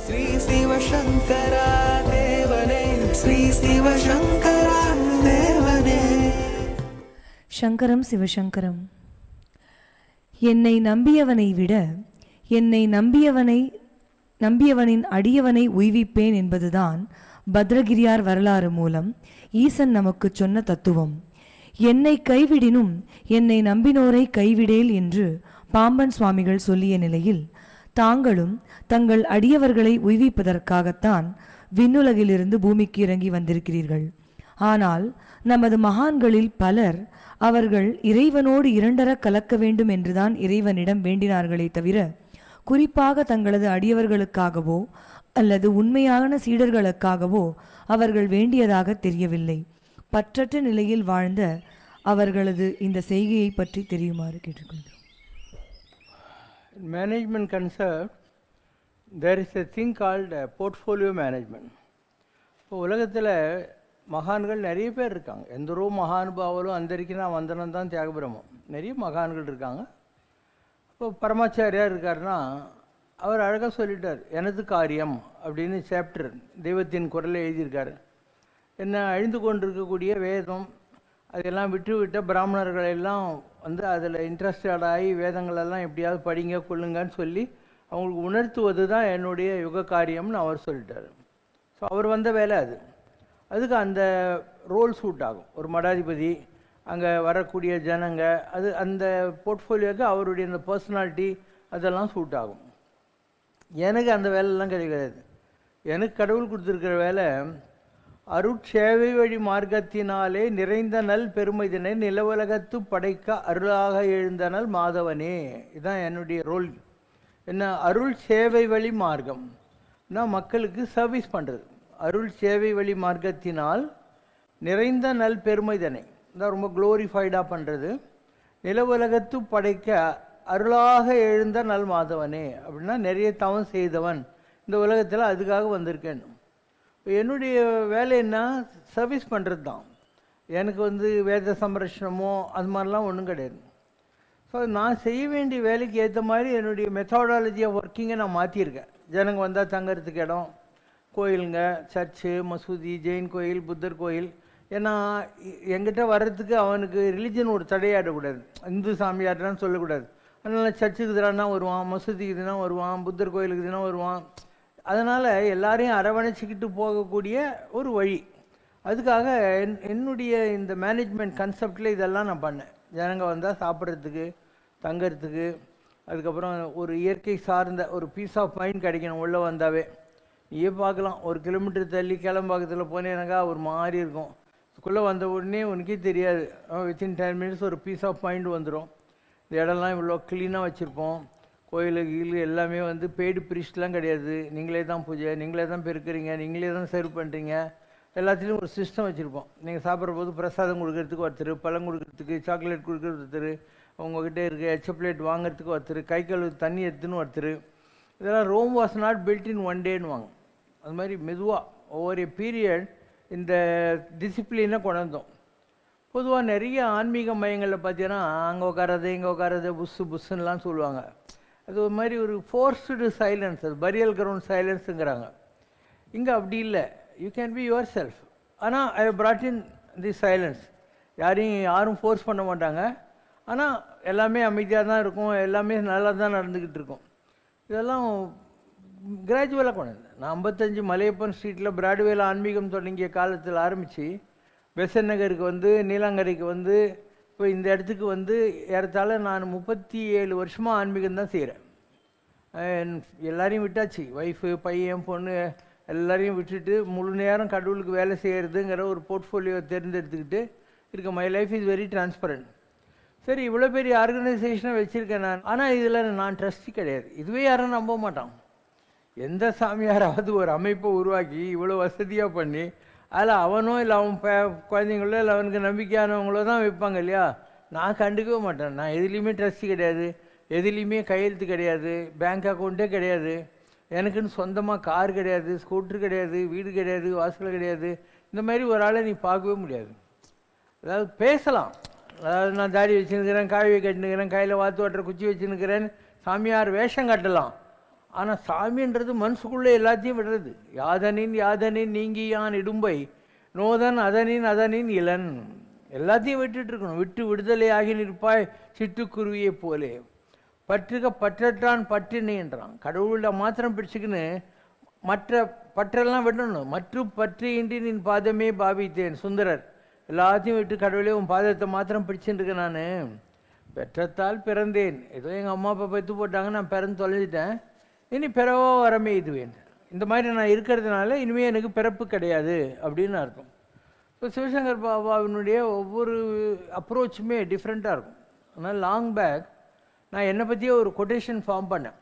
ஸ்ரீ சிவசங்கரா தேவனே, ஸ்ரீ சிவசங்கரா தேவனே. சங்கரம் சிவசங்கரம். என்னை நம்பியவனை விட என்னை நம்பியவனின் அடியவனை உய்விப்பேன் என்பதுதான் பத்ரகிரியார் வரலாறு மூலம் ஈசன் நமக்கு சொன்ன தத்துவம். என்னை கைவிடினும் என்னை நம்பினோரை கைவிடேல் என்று பாம்பன் சுவாமிகள் சொல்லிய நிலையில் தாங்களும் தங்கள் அடியவர்களை உய்விப்பதற்காகத்தான் விண்ணுலகிலிருந்து பூமிக்கு இறங்கி வந்திருக்கிறீர்கள். ஆனால் நமது மகான்களில் பலர் அவர்கள் இறைவனோடு இரண்டர கலக்க வேண்டும் என்றுதான் இறைவனிடம் வேண்டினார்களே தவிர குறிப்பாக தங்களது அடியவர்களுக்காகவோ அல்லது உண்மையான சீடர்களுக்காகவோ அவர்கள் வேண்டியதாக தெரியவில்லை. பற்றற்ற நிலையில் வாழ்ந்த அவர்களது இந்த செய்கையை பற்றி தெரியுமாறு கேட்டுக்கொள்கிறோம். Management concept, there is a thing called portfolio management. இப்போ உலகத்தில் மகான்கள் நிறைய பேர் இருக்காங்க. எந்தரோ மகானுபாவலும் அந்தரிக்கினா வந்தனம் தான் தியாகபிரமம். நிறைய மகான்கள் இருக்காங்க. இப்போ பரமாச்சாரியார் இருக்காருன்னா அவர் அழகாக சொல்லிட்டார், எனது காரியம் அப்படின்னு சாப்டர் தெய்வத்தின் குரலை எழுதியிருக்காரு. என்ன அழிந்து கொண்டிருக்கக்கூடிய வேதம் அதெல்லாம் விட்டு பிராமணர்கள் எல்லாம் வந்து அதில் இன்ட்ரெஸ்டடாகி வேதங்களெல்லாம் எப்படியாவது படிங்க கொள்ளுங்கன்னு சொல்லி அவங்களுக்கு உணர்த்துவது தான் என்னுடைய யுக காரியம்னு அவர் சொல்லிட்டார். ஸோ அவர் வந்த வேலை அதுக்கு அந்த ரோல் சூட் ஆகும். ஒரு மடாதிபதி, அங்கே வரக்கூடிய ஜனங்க, அது அந்த போர்ட்ஃபோலியோக்கு அவருடைய அந்த பர்சனாலிட்டி அதெல்லாம் சூட் ஆகும். எனக்கு அந்த வேலைலாம் கிடையாது. எனக்கு கடவுள் கொடுத்துருக்கிற வேலை அருட்சேவை வழி மார்க்கத்தினாலே நிறைந்த நல் பெருமைதனை நிலவுலகத்து படைக்க அருளாக எழுந்தனல் மாதவனே. இதுதான் என்னுடைய ரோல். என்ன அருள் சேவை வழி மார்க்கம், நான் மக்களுக்கு சர்வீஸ் பண்ணுறது. அருள் சேவை வழி மார்க்கத்தினால் நிறைந்த நல் பெருமைதனை தான் ரொம்ப க்ளோரிஃபைடாக பண்ணுறது. நிலவுலகத்து படைக்க அருளாக எழுந்த நல் மாதவனே அப்படின்னா நிறைய தவம் செய்தவன் இந்த உலகத்தில் அதுக்காக வந்திருக்கேன். என்னுடைய வேலை என்ன, சர்வீஸ் பண்ணுறது தான். எனக்கு வந்து வேத சம்ரட்சணமோ அது மாதிரிலாம் ஒன்றும் கிடையாது. ஸோ நான் செய்ய வேண்டிய வேலைக்கு ஏற்ற மாதிரி என்னுடைய மெத்தாடாலஜி ஆஃப் ஒர்க்கிங்கை நான் மாற்றியிருக்கேன். ஜனங்க வந்தால் தங்கறதுக்கு இடம், கோயிலுங்க, சர்ச்சு, மசூதி, ஜெயின் கோயில், புத்தர் கோயில். ஏன்னா எங்கிட்ட வர்றதுக்கு அவனுக்கு ரிலிஜன் ஒரு தடையாடக்கூடாது. இந்து சாமியார்டான்னு சொல்லக்கூடாது. அதனால் சர்ச்சுக்கு இதுனா வருவான், மசூதிக்கு இதுனா வருவான், புத்தர் கோயிலுக்கு இதுனா வருவான். அதனால் எல்லாரையும் அரவணைச்சிக்கிட்டு போகக்கூடிய ஒரு வழி. அதுக்காக என்னுடைய இந்த மேனேஜ்மெண்ட் கன்செப்டில் இதெல்லாம் நான் பண்ணேன். ஜனங்க வந்தால் சாப்பிட்றதுக்கு, தங்கிறதுக்கு, அதுக்கப்புறம் ஒரு இயற்கை சார்ந்த ஒரு பீஸ் ஆஃப் மைண்ட் கிடைக்கணும். உள்ளே வந்தாவே நீயே பார்க்கலாம், 1 கிலோமீட்டர் தள்ளி கிளம்பாக்கத்தில் போனேனாக்கா ஒரு மாதிரி இருக்கும். இதுக்குள்ளே வந்த உடனே உனக்கே தெரியாது, வித்தின் 10 மினிட்ஸ் ஒரு பீஸ் ஆஃப் மைண்ட் வந்துடும். இந்த இடம்லாம் இவ்வளோ க்ளீனாக வச்சுருப்போம். கோயிலுக்கு எல்லாமே வந்து பெய்டு ப்ரீஸ்ட்லாம் கிடையாது. நீங்களே தான் பூஜை, நீங்களே தான் பெருக்கிறீங்க, நீங்களே தான் சர்வ் பண்ணுறீங்க. எல்லாத்துலேயும் ஒரு சிஸ்டம் வச்சுருப்போம். நீங்கள் சாப்பிட்ற போது பிரசாதம் கொடுக்கறதுக்கு ஒருத்தர், பழம் கொடுக்கறதுக்கு, சாக்லேட் கொடுக்கறது ஒருத்தர், உங்ககிட்ட இருக்க சாக்லேட் வாங்கிறதுக்கு ஒருத்தர், கை கழுவு தண்ணி எடுத்துன்னு ஒருத்தர். இதெல்லாம் Rome was not built in one டேன்னு வாங்க. அது மாதிரி மெதுவாக ஒவ்வொரு பீரியட் இந்த டிசிப்ளினை கொண்டு வந்தோம். பொதுவாக நிறைய ஆன்மீக மையங்களில் பார்த்தீங்கன்னா அங்கே உட்காரது இங்கே உட்காரது புஸ்ஸுன்னெலாம் சொல்லுவாங்க. அது ஒரு மாதிரி ஒரு ஃபோர்ஸ்டு சைலன்ஸ், அது பரியல் கிரவுண்ட் சைலன்ஸுங்கிறாங்க. இங்கே அப்படி இல்லை, you can be your self. ஆனால் ஐ பிராட் இன் தி சைலன்ஸ். யாரும் ஃபோர்ஸ் பண்ண மாட்டாங்க. ஆனால் எல்லாமே அமைதியாக தான் இருக்கும், எல்லாமே நல்லா தான் நடந்துக்கிட்டு இருக்கும். இதெல்லாம் கிராஜுவலாக கொண்டு வந்தேன். நான் 55 மலையப்பன் ஸ்ட்ரீட்டில் பிராட்வேல ஆன்மீகம் தொடங்கிய காலத்தில் ஆரம்பித்து பெசன் நகருக்கு வந்து நீலாங்கரைக்கு வந்து இப்போ இந்த இடத்துக்கு வந்து ஏறத்தாழ நான் 37 வருஷமாக ஆன்மீகம் தான் செய்கிறேன். எல்லாரையும் விட்டாச்சு, ஒய்ஃபு, பையன், பொண்ணு எல்லாரையும் விட்டுட்டு முழு நேரம் கடவுளுக்கு வேலை செய்கிறதுங்கிற ஒரு போர்ட்ஃபோலியோ தேர்ந்தெடுத்துக்கிட்டு இருக்க. My life is very transparent. சரி, இவ்வளோ பெரிய ஆர்கனைசேஷனை வச்சுருக்கேன் நான். ஆனால் இதில் நான் ட்ரஸ்டி கிடையாது. இதுவே யாரும் நம்ப மாட்டான். எந்த சாமியாராவது ஒரு அமைப்பை உருவாக்கி இவ்வளோ வசதியாக பண்ணி அதில் அவனோ இல்லை அவன் குழந்தைங்களோ இல்லை அவனுக்கு நம்பிக்கையானவங்களோ தான் வைப்பாங்க இல்லையா? நான் கண்டுக்கவே மாட்டேன். நான் எதுலேயுமே ட்ரஸ்டி கிடையாது, எதுலேயுமே கையெழுத்து கிடையாது, பேங்க் அக்கௌண்ட்டே கிடையாது, எனக்குன்னு சொந்தமாக கார் கிடையாது, ஸ்கூட்ரு கிடையாது, வீடு கிடையாது, வாசல் கிடையாது. இந்த மாதிரி ஒரு ஆளை நீ பார்க்கவே முடியாது. அதாவது பேசலாம், அதாவது நான் தாடி வச்சுருக்கிறேன், காவி கட்டினுக்கிறேன், கையில் வாத்து ஓட்டுற குச்சி வச்சுருக்கிறேன், சாமியார் வேஷம் கட்டலாம். ஆனால் சாமின்றது மனசுக்குள்ளே எல்லாத்தையும் விடுறது. யாதனின் யாதனின் நீங்கியான் இடும்பை நோதன் அதனின் இளன். எல்லாத்தையும் விட்டுட்டு இருக்கணும். விட்டு விடுதலையாகி நிற்பாய் சிட்டுக்குருவியை போலே. பற்றுக பற்றற்றான் பற்றினேன்றான். கடவுளில் மாத்திரம் பிடிச்சிக்கின்னு மற்ற பற்றெல்லாம் விடணும். மற்றும் பற்றியின்றி நின் பாதமே பாவித்தேன் சுந்தரர். எல்லாத்தையும் விட்டு கடவுளே உன் பாதத்தை மாத்திரம் பிடிச்சிட்டு நான். பெற்றத்தால் பிறந்தேன். ஏதோ எங்கள் அம்மா அப்பா பெற்று போட்டாங்க, நான் பிறந்து தொலைஞ்சிட்டேன். இனி பிறவோ வரமே இதுவேன். இந்த மாதிரி நான் இருக்கிறதுனால இனிமேல் எனக்கு பிறப்பு கிடையாது அப்படின்னு அர்த்தம். ஸோ சிவசங்கர் பாபாவினுடைய ஒவ்வொரு அப்ரோச்சுமே டிஃப்ரெண்ட்டாக இருக்கும். ஆனால் லாங் பேக் நான் என்னை பற்றியே ஒரு கொட்டேஷன் ஃபார்ம் பண்ணேன்.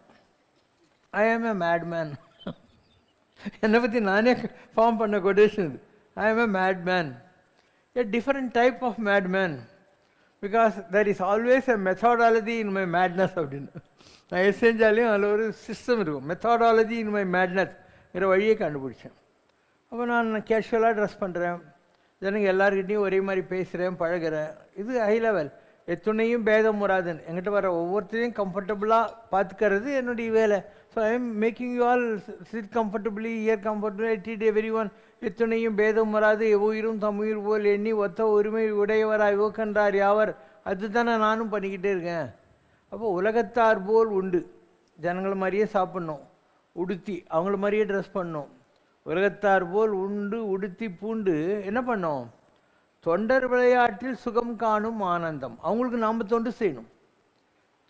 ஐ ஆம் எ மேட்மேன். என்னை பற்றி நானே ஃபார்ம் பண்ண கொட்டேஷன் இது. I am a madman, a different type of madman, because there is always a methodology in my madness அப்படின்னு. நான் எது செஞ்சாலையும் அதில் ஒரு சிஸ்டம் இருக்கும். மெத்தடாலஜி இன் மை மேட்னஸ்ங்கிற வழியை கண்டுபிடிச்சேன். அப்போ நான் கேஷுவலாக ட்ரெஸ் பண்ணுறேன், ஜனங்க எல்லாருக்கிட்டையும் ஒரே மாதிரி பேசுகிறேன், பழகிறேன். இது ஹை லெவல். எத்துணையும் பேதம் வராதுன்னு என்கிட்ட வர ஒவ்வொருத்தரையும் கம்ஃபர்டபுளாக பார்த்துக்கிறது என்னுடைய வேலை. So I am making you all sit comfortably, ear comfortably, treat everyone. எத்துணையும் பேதம் வராது, எவ்வுயிரும் தம்முயிர் போல் எண்ணி ஒத்த உரிமை உடையவராய் ஓக்கன்றார் யாவர். அதுதானே நானும் பண்ணிக்கிட்டே இருக்கேன். அப்போ உலகத்தார் போல் உண்டு, ஜனங்களை மாதிரியே சாப்பிட்ணும், உடுத்தி அவங்கள மாதிரியே ட்ரெஸ் பண்ணணும். உலகத்தார் போல் உண்டு உடுத்தி பூண்டு என்ன பண்ணோம்? தொண்டர் விளையாட்டில் சுகம் காணும் ஆனந்தம். அவங்களுக்கு நாம் தொண்டு செய்யணும்.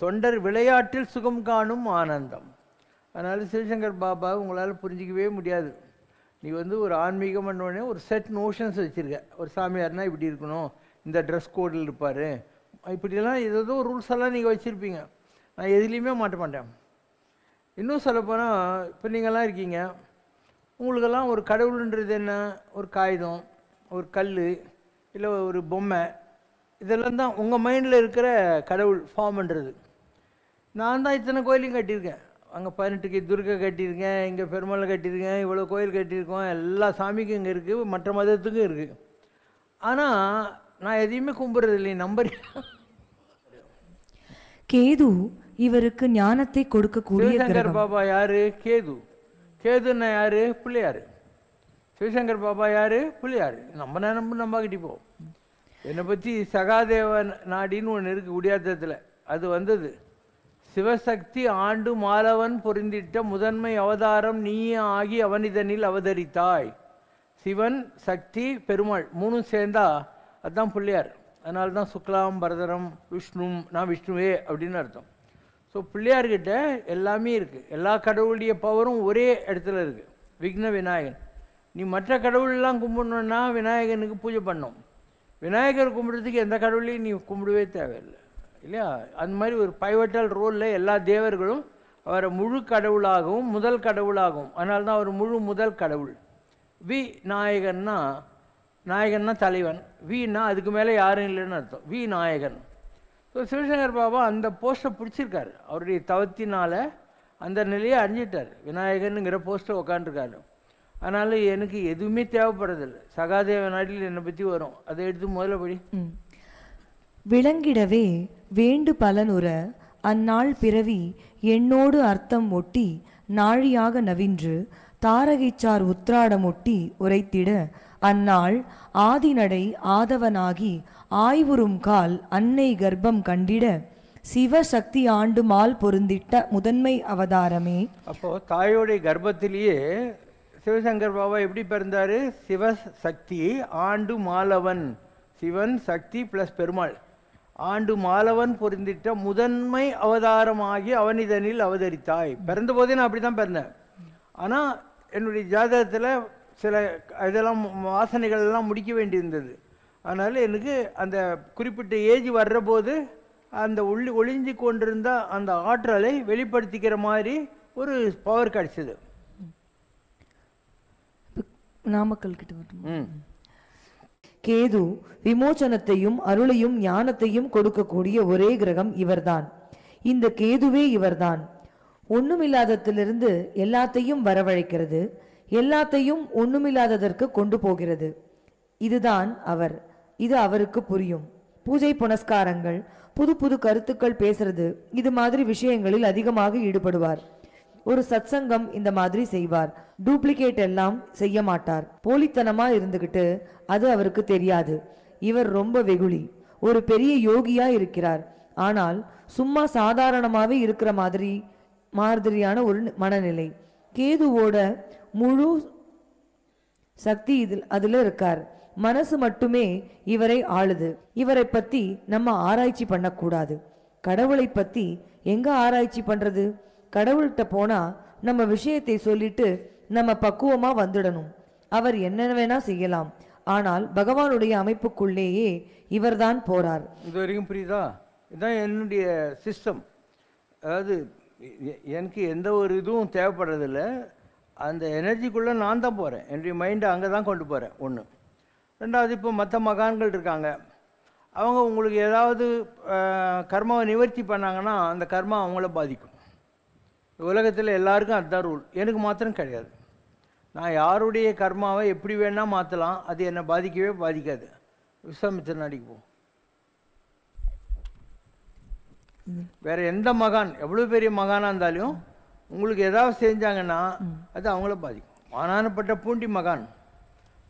தொண்டர் விளையாட்டில் சுகம் காணும் ஆனந்தம். அதனால் சிவசங்கர் பாபா உங்களால் புரிஞ்சிக்கவே முடியாது. நீ ஒரு ஆன்மீகம் பண்ணோடனே ஒரு செட் நோஷன்ஸ் வச்சுருக்க. ஒரு சாமியார்னா இப்படி இருக்கணும், இந்த ட்ரெஸ் கோடில் இருப்பார், இப்படிலாம் ஏதோ ரூல்ஸ் எல்லாம் நீங்கள் வச்சுருப்பீங்க. நான் எதுலேயுமே மாட்ட மாட்டேன். இன்னும் சொல்லப்போனால் இப்போ நீங்கள்லாம் இருக்கீங்க, உங்களுக்கெல்லாம் ஒரு கடவுள்ன்றது என்ன? ஒரு காகிதம், ஒரு கல், இல்லை ஒரு பொம்மை, இதெல்லாம் தான் உங்கள் மைண்டில் இருக்கிற கடவுள் ஃபார்ம்ன்றது. நான் தான் இத்தனை கோயிலையும் கட்டியிருக்கேன். அங்கே 18க்கு துர்கை கட்டியிருக்கேன், இங்கே பெருமாளை கட்டியிருக்கேன், இவ்வளோ கோயில் கட்டியிருக்கோம். எல்லா சாமிக்கும் இங்கே இருக்குது, மற்ற மதத்துக்கும் இருக்குது. ஆனால் நான் எதையுமே கும்பிட்றது இல்லை. நம்புறேன். கேது இவருக்கு ஞானத்தை கொடுக்கக்கூடிய சிவசங்கர் பாபா யாரு? கேது. கேதுன்னா யாரு? பிள்ளையாரு. சிவசங்கர் பாபா யாரு? பிள்ளையாரு. நம்ம கிட்டிப்போம். என்னை பற்றி சகாதேவ நாடின்னு ஒன்று இருக்குது குடியாத்தத்தில். அது வந்தது. சிவசக்தி ஆண்டு மாலவன் பொருந்திட்ட முதன்மை அவதாரம் நீயே ஆகி அவனிதனில் அவதரித்தாய். சிவன், சக்தி, பெருமாள் மூணும் சேர்ந்தா அதுதான் பிள்ளையார். அதனால தான் சுக்லாம் பரதரம் விஷ்ணும், நான் விஷ்ணுவே அப்படின்னு அர்த்தம். ஸோ பிள்ளையார்கிட்ட எல்லாமே இருக்குது. எல்லா கடவுளுடைய பவரும் ஒரே இடத்துல இருக்குது. விக்ன விநாயகன். நீ மற்ற கடவுளெலாம் கும்பிடணுன்னா விநாயகனுக்கு பூஜை பண்ணோம். விநாயகர் கும்பிட்றதுக்கு எந்த கடவுளையும் நீ கும்பிடவே தேவையில்லை இல்லையா? அந்த மாதிரி ஒரு பைவட்டல் ரோலில் எல்லா தேவர்களும் அவரை முழு கடவுளாகவும் முதல் கடவுளாகவும், அதனால தான் அவர் முழு முதல் கடவுள். நாயகன்னா, நாயகன்னா தலைவன், வீன்னா அதுக்கு மேலே யாரும் இல்லைன்னு அர்த்தம். நாயகன். ஸோ சிவசங்கர் பாபா அந்த போஸ்ட்டை பிடிச்சிருக்காரு. அவருடைய தவத்தினால் அந்த நிலையை அடைஞ்சிட்டார். விநாயகனுங்கிற போஸ்ட்டை உக்காண்டிருக்காரு. அதனால் எனக்கு எதுவுமே தேவைப்படுறதில்லை. சகாதேவ நாட்டில் என்னை பற்றி வரும், அதை எடுத்து முதல்ல படி. விளங்கிடவே வேண்டு பலனுற அந்நாள் பிறவி எண்ணோடு அர்த்தம் ஒட்டி நாழியாக நவின்று தாரகைச்சார் உத்ராடமொட்டி உரைத்திட அந்நாள் ஆதிநடை ஆதவனாகி ஆய்வுறும் கால் அன்னை கர்ப்பம் கண்டிட சிவசக்தி ஆண்டு மால் பொருந்திட்ட முதன்மை அவதாரமே. அப்போ தாயோடைய கர்ப்பத்திலேயே சிவசங்கர் பாபா எப்படி பிறந்தாரு? சிவசக்தி ஆண்டு மாலவன், சிவன் சக்தி பிளஸ் பெருமாள், ஆண்டு மாலவன் பொருந்திட்ட முதன்மை அவதாரமாகி அவனிதனில் அவதரித்தாய். பிறந்த போதே நான் அப்படி தான் பிறந்தேன். ஆனால் என்னுடைய ஜாதகத்தில் சில இதெல்லாம் வாசனைகள் எல்லாம் முடிக்க வேண்டியிருந்தது. அதனால் எனக்கு அந்த குறிப்பிட்ட ஏஜ் வர்ற போது அந்த ஒளிஞ்சு கொண்டிருந்த அந்த ஆற்றலை வெளிப்படுத்திக்கிற மாதிரி ஒரு பவர் கிடைச்சது. நாமக்கல் கிட்ட கேது விமோசனத்தையும் அருளையும் ஞானத்தையும் கொடுக்கக்கூடிய ஒரே கிரகம் இவர்தான். இந்த கேதுவே இவர்தான். ஒண்ணுமில்லாததிலிருந்து எல்லாத்தையும் வரவழைக்கிறது, எல்லாத்தையும் ஒண்ணுமில்லாததற்கு கொண்டு போகிறது. இதுதான் அவர். இது அவருக்கு புரியும். பூஜை புனஸ்காரங்கள், புது புது கருத்துக்கள் பேசுறது, இது மாதிரி விஷயங்களில் அதிகமாக ஈடுபடுவார். ஒரு சத்சங்கம் இந்த மாதிரி செய்வார். டூப்ளிகேட் எல்லாம் செய்ய மாட்டார். போலித்தனமா இருந்துகிட்டு அது அவருக்கு தெரியாது. இவர் ரொம்ப வெகுளி, ஒரு பெரிய யோகியா இருக்கிறார். ஆனால் சும்மா சாதாரணமாவே இருக்கிற மாதிரியான ஒரு மனநிலை. கேதுவோட முழு சக்தி அதுல இருக்கார். மனசு மட்டுமே இவரை ஆளுது. இவரை பத்தி நம்ம ஆராய்ச்சி பண்ணக்கூடாது. கடவுளை பத்தி எங்க ஆராய்ச்சி பண்றது? கடவுள்கிட்ட போனா நம்ம விஷயத்தை சொல்லிட்டு நம்ம பக்குவமா வந்துடணும். அவர் என்ன வேணா செய்யலாம். ஆனால் பகவானுடைய அமைப்புக்குள்ளேயே இவர்தான் போறார். இது வரைக்கும் புரியுதா? இதுதான் என்னுடைய சிஸ்டம். அதாவது எனக்கு எந்த ஒரு இதுவும் தேவைப்படுறதில்ல. அந்த எனர்ஜிக்குள்ளே நான் தான் போகிறேன். என்னுடைய மைண்டை அங்கே தான் கொண்டு போகிறேன். ஒன்று. ரெண்டாவது, இப்போ மற்ற மகான்கள் இருக்காங்க. அவங்க உங்களுக்கு ஏதாவது கர்மாவை நிவர்த்தி பண்ணாங்கன்னா அந்த கர்மா அவங்கள பாதிக்கும். உலகத்தில் எல்லாருக்கும் அதுதான் ரூல். எனக்கு மாத்திரம் கிடையாது. நான் யாருடைய கர்மாவை எப்படி வேணால் மாற்றலாம். அது என்னை பாதிக்கவே பாதிக்காது. விஸ்வாமித்திரன் அடிக்கு போ. வேறு எந்த மகான், எவ்வளோ பெரிய மகானாக இருந்தாலும் உங்களுக்கு ஏதாவது செஞ்சாங்கன்னா அது அவங்கள பாதிக்கும். மானானப்பட்ட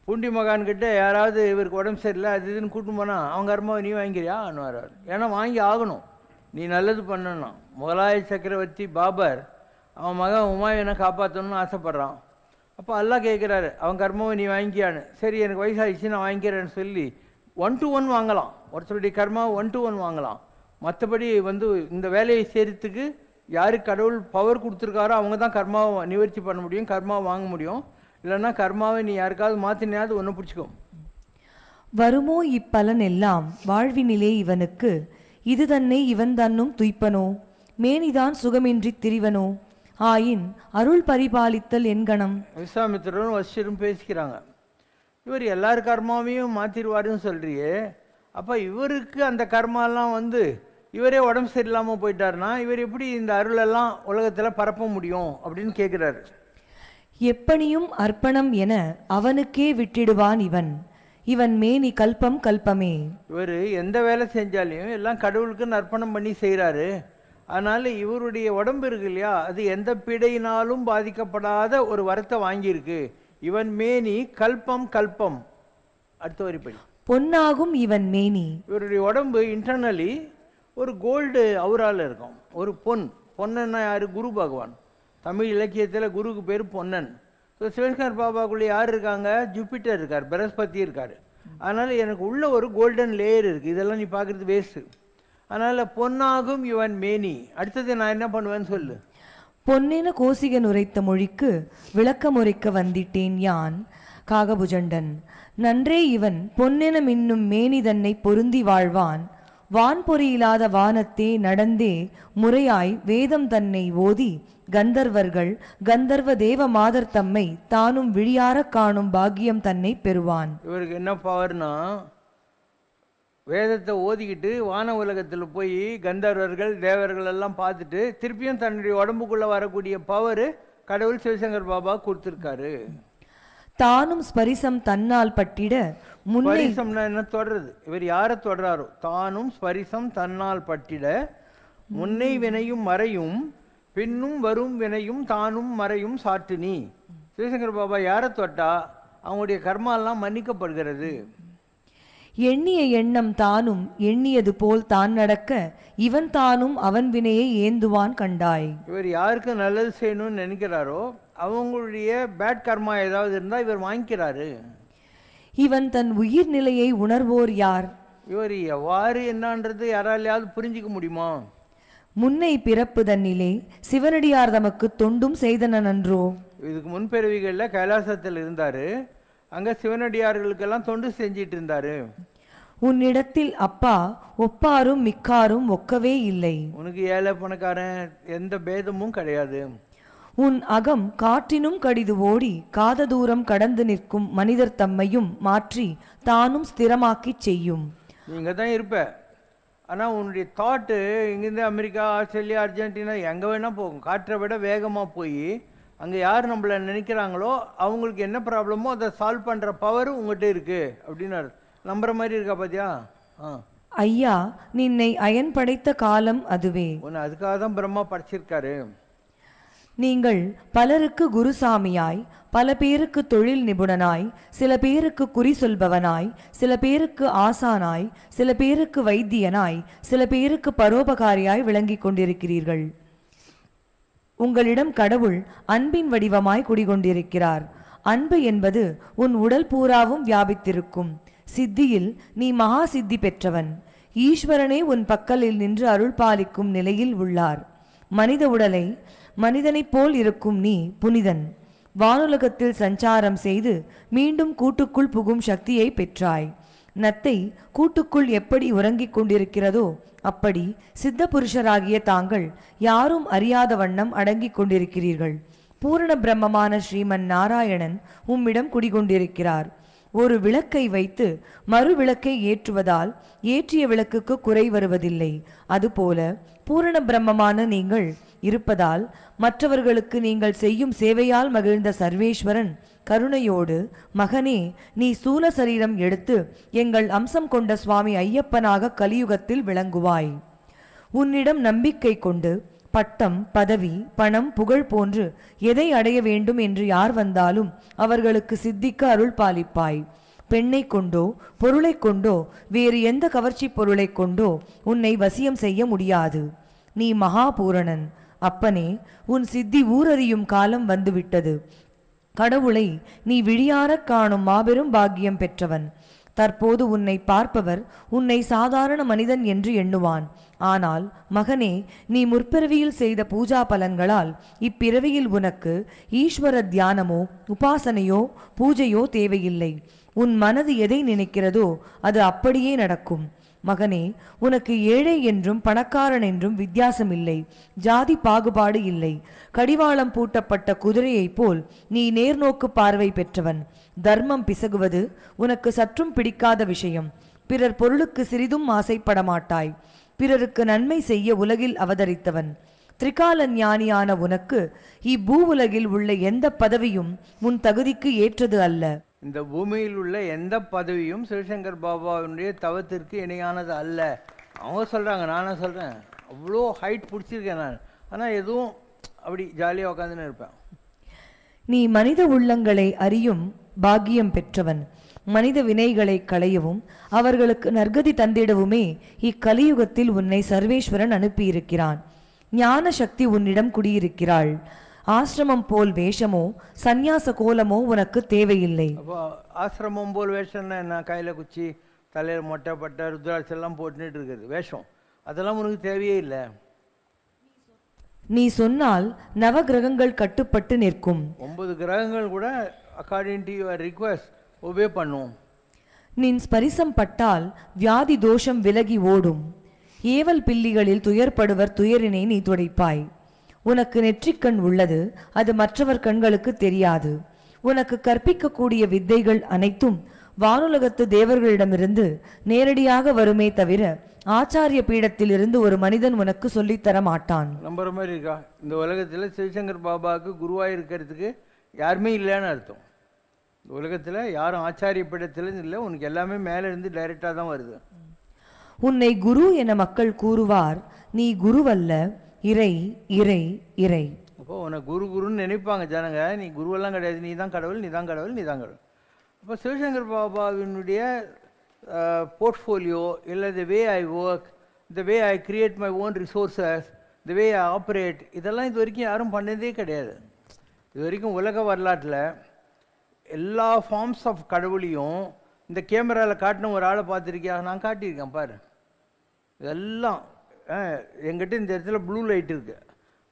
பூண்டி மகான்கிட்ட யாராவது இவருக்கு உடம்பு சரியில்லை அது இதுன்னு கூட்டு போனால் அவங்க கர்மாவை நீ வாங்கிறியா வராரு. ஏன்னா வாங்கி ஆகணும். நீ நல்லது பண்ணணும். முகலாய சக்கரவர்த்தி பாபர் அவன் மகன் உமாயூனை காப்பாற்றணும்னு ஆசைப்பட்றான். அப்போ அல்லாஹ் கேட்குறாரு, அவன் கர்மாவை நீ வாங்கிக்கியான்னு. சரி, எனக்கு வயசாகிடுச்சு நான் வாங்கிக்கிறேன்னு சொல்லி 1 to 1 வாங்கலாம். ஒருத்தருடைய கர்மாவை 1 to 1 வாங்கலாம். மற்றபடி இந்த வேலையை செய்கிறதுக்கு யாருக்கு கடவுள் பவர் கொடுத்துருக்காரோ அவங்க தான் கர்மாவை நிவர்த்தி பண்ண முடியும், கர்மாவை வாங்க முடியும். இல்லைன்னா கர்மாவை நீ யாருக்காவது மாற்றினாவது ஒன்று பிடிச்சிக்கோ. வருமோ இப்பலன் எல்லாம் வாழ்வினிலே இவனுக்கு, இது தன்னை இவன் தன்னும் துய்ப்பனோ, மேனிதான் சுகமின்றி திரிவனோ, ஆயின் அருள் பரிபாலித்தல் என்கணம். விஸ்வாமித்திரரும் வசிஷ்டரும் பேசிக்கிறாங்க. இவர் எல்லார் கர்மாவையும் மாற்றிடுவாருன்னு சொல்றியே, அப்போ இவருக்கு அந்த கர்மாலாம் இவரே உடம்பு சரியில்லாமல் போயிட்டாருன்னா இவர் எப்படி இந்த அருளெல்லாம் உலகத்தில் பரப்ப முடியும் அப்படின்னு கேட்குறாரு. எப்பணியும் அர்ப்பணம் என அவனுக்கே விட்டிடுவான் இவன் மேனி கல்பம் கல்பமே. இவர் எந்த வேலை செஞ்சாலையும் எல்லாம் கடவுளுக்கு அர்ப்பணம் பண்ணி செய்கிறாரு. அதனால் இவருடைய உடம்பு இருக்கு இல்லையா, அது எந்த பிடையினாலும் பாதிக்கப்படாத ஒரு வரத்தை வாங்கியிருக்கு. இவன் மேனி கல்பம் கல்பம். அடுத்த வரிப்படி பொன்னாகும் இவன் மேனி. இவருடைய உடம்பு இன்டர்னலி ஒரு கோல்டு அவுரால் இருக்கும். ஒரு பொன்னன்னா யார்? குரு பகவான். தமிழ் இலக்கியத்தில் குருக்கு பேர் பொன்னன். ஸோ சிவசங்கர் பாபாக்குள்ளே யார் இருக்காங்க? ஜூபிட்டர் இருக்கார், பிரகஸ்பதி இருக்கார். அதனால் எனக்கு உள்ள ஒரு கோல்டன் லேயர் இருக்குது. இதெல்லாம் நீ பார்க்குறது வேஸ்ட்டு. அதனால் பொன்னாகும் இவன் மேனி. அடுத்தது நான் என்ன பண்ணுவேன்னு சொல்லு. பொன்னென கோசிகன் உரைத்த மொழிக்கு விளக்கம் உரைக்க வந்திட்டேன் யான் காகபுஜண்டன். நன்றே இவன் பொன்னென மின்னும் மேனி தன்னை பொருந்தி வாழ்வான். வான்பொறி இல்லாத வானத்தே நடந்தே முறையாய் வேதம் தன்னை ஓதி கந்தர்வர்கள் கந்தர்வ தேவ மாதர் தம்மை தானும் விழியார காணும் பாக்கியம் தன்னை பெறுவான். இவருக்கு என்ன பவர்னா, வேதத்தை ஓதிக்கிட்டு வான உலகத்தில் போய் கந்தர்வர்கள் தேவர்கள் எல்லாம் பார்த்துட்டு திருப்பியும் தன்னுடைய உடம்புக்குள்ளே வரக்கூடிய பவர் கடவுள் சிவசங்கர் பாபா கொடுத்துருக்காரு. தானும் ஸ்பரிசம் தன்னால் பட்டிட முன்னே. என்ன தொடருது? இவர் யாரை தொடராரோ தானும் ஸ்பரிசம் தன்னால் பட்டிட முன்னை வினையும் மறையும் பின்னும் வரும் வினையும் தானும் மறையும் சாட்டு நீ. சிவசங்கர் பாபா யாரை தொட்டா அவங்களுடைய கர்மாலாம் மன்னிக்கப்படுகிறது. எண்ணிய எண்ணம் தானும் எண்ணியது போல் தான் நடக்க இவன் தானும் அவன் வினையை ஏந்துவான் கண்டாய். இவர் யாருக்கு நல்லது செய்யணும்னு நினைக்கிறாரோ அவங்களுடைய பேட் கர்மா ஏதாவது இருந்தால் இவர் வாங்கிக்கிறாரு. இவன் தன் உயிர் நிலையை உணர்வோர் யார்? இவர் எவ்வாறு என்னன்றது யாராலையாவது புரிஞ்சிக்க முடியுமா? முன்னை பிறப்பு தன்னிலே சிவனடியார் தமக்கு தொண்டும் செய்தன நன்றோ. இதுக்கு முன்பிறவிகளில் கைலாசத்தில் இருந்தார். அங்கே சிவனடியார்களுக்கெல்லாம் தொண்டு செஞ்சிட்டு இருந்தார். உன்னிடத்தில் அப்பா ஒப்பாரும் மிக்காரும் ஒக்கவே இல்லை. உனக்கு ஏழை பணக்காரன் எந்த பேதமும் கிடையாது. உன் அகம் காற்றினும் கடிது ஓடி காத தூரம் கடந்து நிற்கும் மனிதர் தம்மையும் மாற்றி தானும் ஸ்திரமாக்கி செய்யும். நீங்க தான் இருப்ப. ஆனால் உன்னுடைய தாட்டு இங்கேருந்து அமெரிக்கா, ஆஸ்திரேலியா, அர்ஜென்டினா எங்கே வேணால் போகும். காற்றை விட வேகமாக போய் அங்கே யார் நம்மளை நினைக்கிறாங்களோ அவங்களுக்கு என்ன ப்ராப்ளமோ அதை சால்வ் பண்ணுற பவர் உங்கள்கிட்ட இருக்குது அப்படின்னாரு. நம்புற மாதிரி இருக்கா பாத்தியா? ஐயா, நின்னை அயன் படைத்த காலம் அதுவே. உன்னை அதுக்காக தான் பிரம்மா படைச்சிருக்காரு. நீங்கள் பலருக்கு குருசாமியாய், பல பேருக்கு தொழில் நிபுணனாய், சில பேருக்கு குறி சொல்பவனாய், சில பேருக்கு ஆசானாய், சில பேருக்கு வைத்தியனாய், சில பேருக்கு பரோபகாரியாய் விளங்கிக் கொண்டிருக்கிறீர்கள். உங்களிடம் கடவுள் அன்பின் வடிவமாய் குடிகொண்டிருக்கிறார். அன்பு என்பது உன் உடல் பூராவும் வியாபித்திருக்கும். சித்தியில் நீ மகா சித்தி பெற்றவன். ஈஸ்வரனே உன் பக்கலில் நின்று அருள் பாலிக்கும் நிலையில் உள்ளார். மனித உடலை மனிதனைப் போல் இருக்கும் நீ புனிதன். வானுலகத்தில் சஞ்சாரம் செய்து மீண்டும் கூட்டுக்குள் புகும் சக்தியை பெற்றாய். நத்தை கூட்டுக்குள் எப்படி உறங்கிக் கொண்டிருக்கிறதோ அப்படி சித்த புருஷராகிய தாங்கள் யாரும் அறியாத வண்ணம் அடங்கிக் கொண்டிருக்கிறீர்கள். பூரண பிரம்மமான ஸ்ரீமன் நாராயணன் உம்மிடம் குடிகொண்டிருக்கிறார். ஒரு விளக்கை வைத்து மறு விளக்கை ஏற்றுவதால் ஏற்றிய விளக்குக்கு குறை வருவதில்லை. அதுபோல பூரண பிரம்மமான நீங்கள் இருப்பதால் மற்றவர்களுக்கு நீங்கள் செய்யும் சேவையால் மகிழ்ந்த சர்வேஸ்வரன் கருணையோடு, மகனே, நீ சூல சரீரம் எடுத்து எங்கள் அம்சம் கொண்ட சுவாமி ஐயப்பனாக கலியுகத்தில் விளங்குவாய். உன்னிடம் நம்பிக்கை கொண்டு பட்டம், பதவி, பணம், புகழ் போன்று எதை அடைய வேண்டும் என்று யார் வந்தாலும் அவர்களுக்கு சித்திக்க அருள் பாலிப்பாய். பெண்ணை கொண்டோ பொருளை கொண்டோ வேறு எந்த கவர்ச்சி பொருளை கொண்டோ உன்னை வசியம் செய்ய முடியாது. நீ மகாபூரணன். அப்பனே, உன் சித்தி ஊரறியும் காலம் வந்துவிட்டது. கடவுளை நீ விழியாரக் காணும் மாபெரும் பாக்கியம் பெற்றவன். தற்போது உன்னை பார்ப்பவர் உன்னை சாதாரண மனிதன் என்று எண்ணுவான். ஆனால் மகனே, நீ முற்பிறவியில் செய்த பூஜா பலன்களால் இப்பிறவியில் உனக்கு ஈஸ்வர தியானமோ உபாசனையோ பூஜையோ தேவையில்லை. உன் மனது எதை நினைக்கிறதோ அது அப்படியே நடக்கும். மகனே, உனக்கு ஏழை என்றும் பணக்காரன் என்றும் வித்தியாசம் இல்லை. ஜாதி பாகுபாடு இல்லை. கடிவாளம் பூட்டப்பட்ட குதிரையைப் போல் நீ நேர்நோக்கு பார்வை பெற்றவன். தர்மம் பிசகுவது உனக்கு சற்றும் பிடிக்காத விஷயம். பிறர் பொருளுக்கு சிறிதும் ஆசைப்பட மாட்டாய். பிறருக்கு நன்மை செய்ய உலகில் அவதரித்தவன். திரிகால ஞானியான உனக்கு இப்பூ உலகில் உள்ள எந்த பதவியும் உன் தகுதிக்கு ஏற்றது அல்ல. இந்த பூமியில் உள்ள எந்த பதவியும் சிவசங்கர் பாபாவுடைய தவத்திற்கு இணையானது அல்ல. அவங்க சொல்கிறாங்க, நானும் சொல்கிறேன். அவ்வளோ ஹைட் பிடிச்சிருக்கேன் நான். ஆனால் எதுவும் அப்படி ஜாலியாக உட்காந்துன்னு இருப்பேன். நீ மனித உள்ளங்களை அறியும் பாக்கியம் பெற்றவன். மனித வினைகளை களையவும் அவர்களுக்கு நற்கதி தந்திடவுமே இக்கலியுகத்தில் உன்னை சர்வேஸ்வரன் அனுப்பியிருக்கிறான். ஞான சக்தி உன்னிடம் குடியிருக்கிறாள். ஆசிரமம் போல் வேஷமோ சந்நியாச கோலமோ உனக்கு தேவையில்லை. அப்போ ஆசிரமம் போல் வேஷம்னா என்ன? கையில் குச்சி, தலையில் மொட்டை பட்டை, ருத்ராட்சம் எல்லாம் போட்டுட்டு இருக்குது வேஷம். அதெல்லாம் உனக்கு தேவையே இல்லை. நீ சொன்னால் நவ கிரகங்கள் கட்டுப்பட்டு நிற்கும். 9 கிரகங்கள் கூட according to your request obey பண்ணும். நின் ஸ்பரிசம் பட்டால் வியாதி தோஷம் விலகி ஓடும். ஏவல் பில்லிகளில் துயர்படுவர் துயரினை நீ துடைப்பாய். உனக்கு நெற்றிக்கண் உள்ளது, அது மற்றவர் கண்களுக்கு தெரியாது. உனக்கு கற்பிக்கக்கூடிய வித்தைகள் அனைத்தும் வானுலகத்து தேவர்களிடமிருந்து நேரடியாக வருமே தவிர ஆச்சாரிய பீடத்தில் இருந்து ஒரு மனிதன் உனக்கு சொல்லித்தர மாட்டான். நம்புற மாதிரி இருக்கா? இந்த உலகத்தில் சிவசங்கர் பாபாவுக்கு குருவாக இருக்கிறதுக்கு யாருமே இல்லைன்னு அர்த்தம். இந்த உலகத்தில் யாரும் ஆச்சாரிய பீடத்தில் இல்லை. உனக்கு எல்லாமே மேலே இருந்து டைரெக்டாக தான் வருது. உன்னை குரு என மக்கள் கூறுவார். நீ குருவல்ல, இறை இறை இறை. அப்போ உனக்கு குரு குருன்னு நினைப்பாங்க ஜனங்க. நீ குருவெல்லாம் கிடையாது. நீ தான் கடவுள், நீ தான் கடவுள், நீ தான் கடவுள். அப்போ சிவசங்கர் பாபாவினுடைய போர்ட்ஃபோலியோ இல்லை the way I work, the way I create my own resources, the way I operate, இதெல்லாம் இது வரைக்கும் யாரும் பண்ணதே கிடையாது. இது வரைக்கும் உலக வரலாற்றில் எல்லா ஃபார்ம்ஸ் ஆஃப் கடவுளையும் இந்த கேமராவில் காட்டின ஒரு ஆளை பார்த்துருக்கியா? நான் காட்டியிருக்கேன் பாரு. இதெல்லாம் எங்கிட்ட இந்த இடத்துல ப்ளூ லைட் இருக்குது.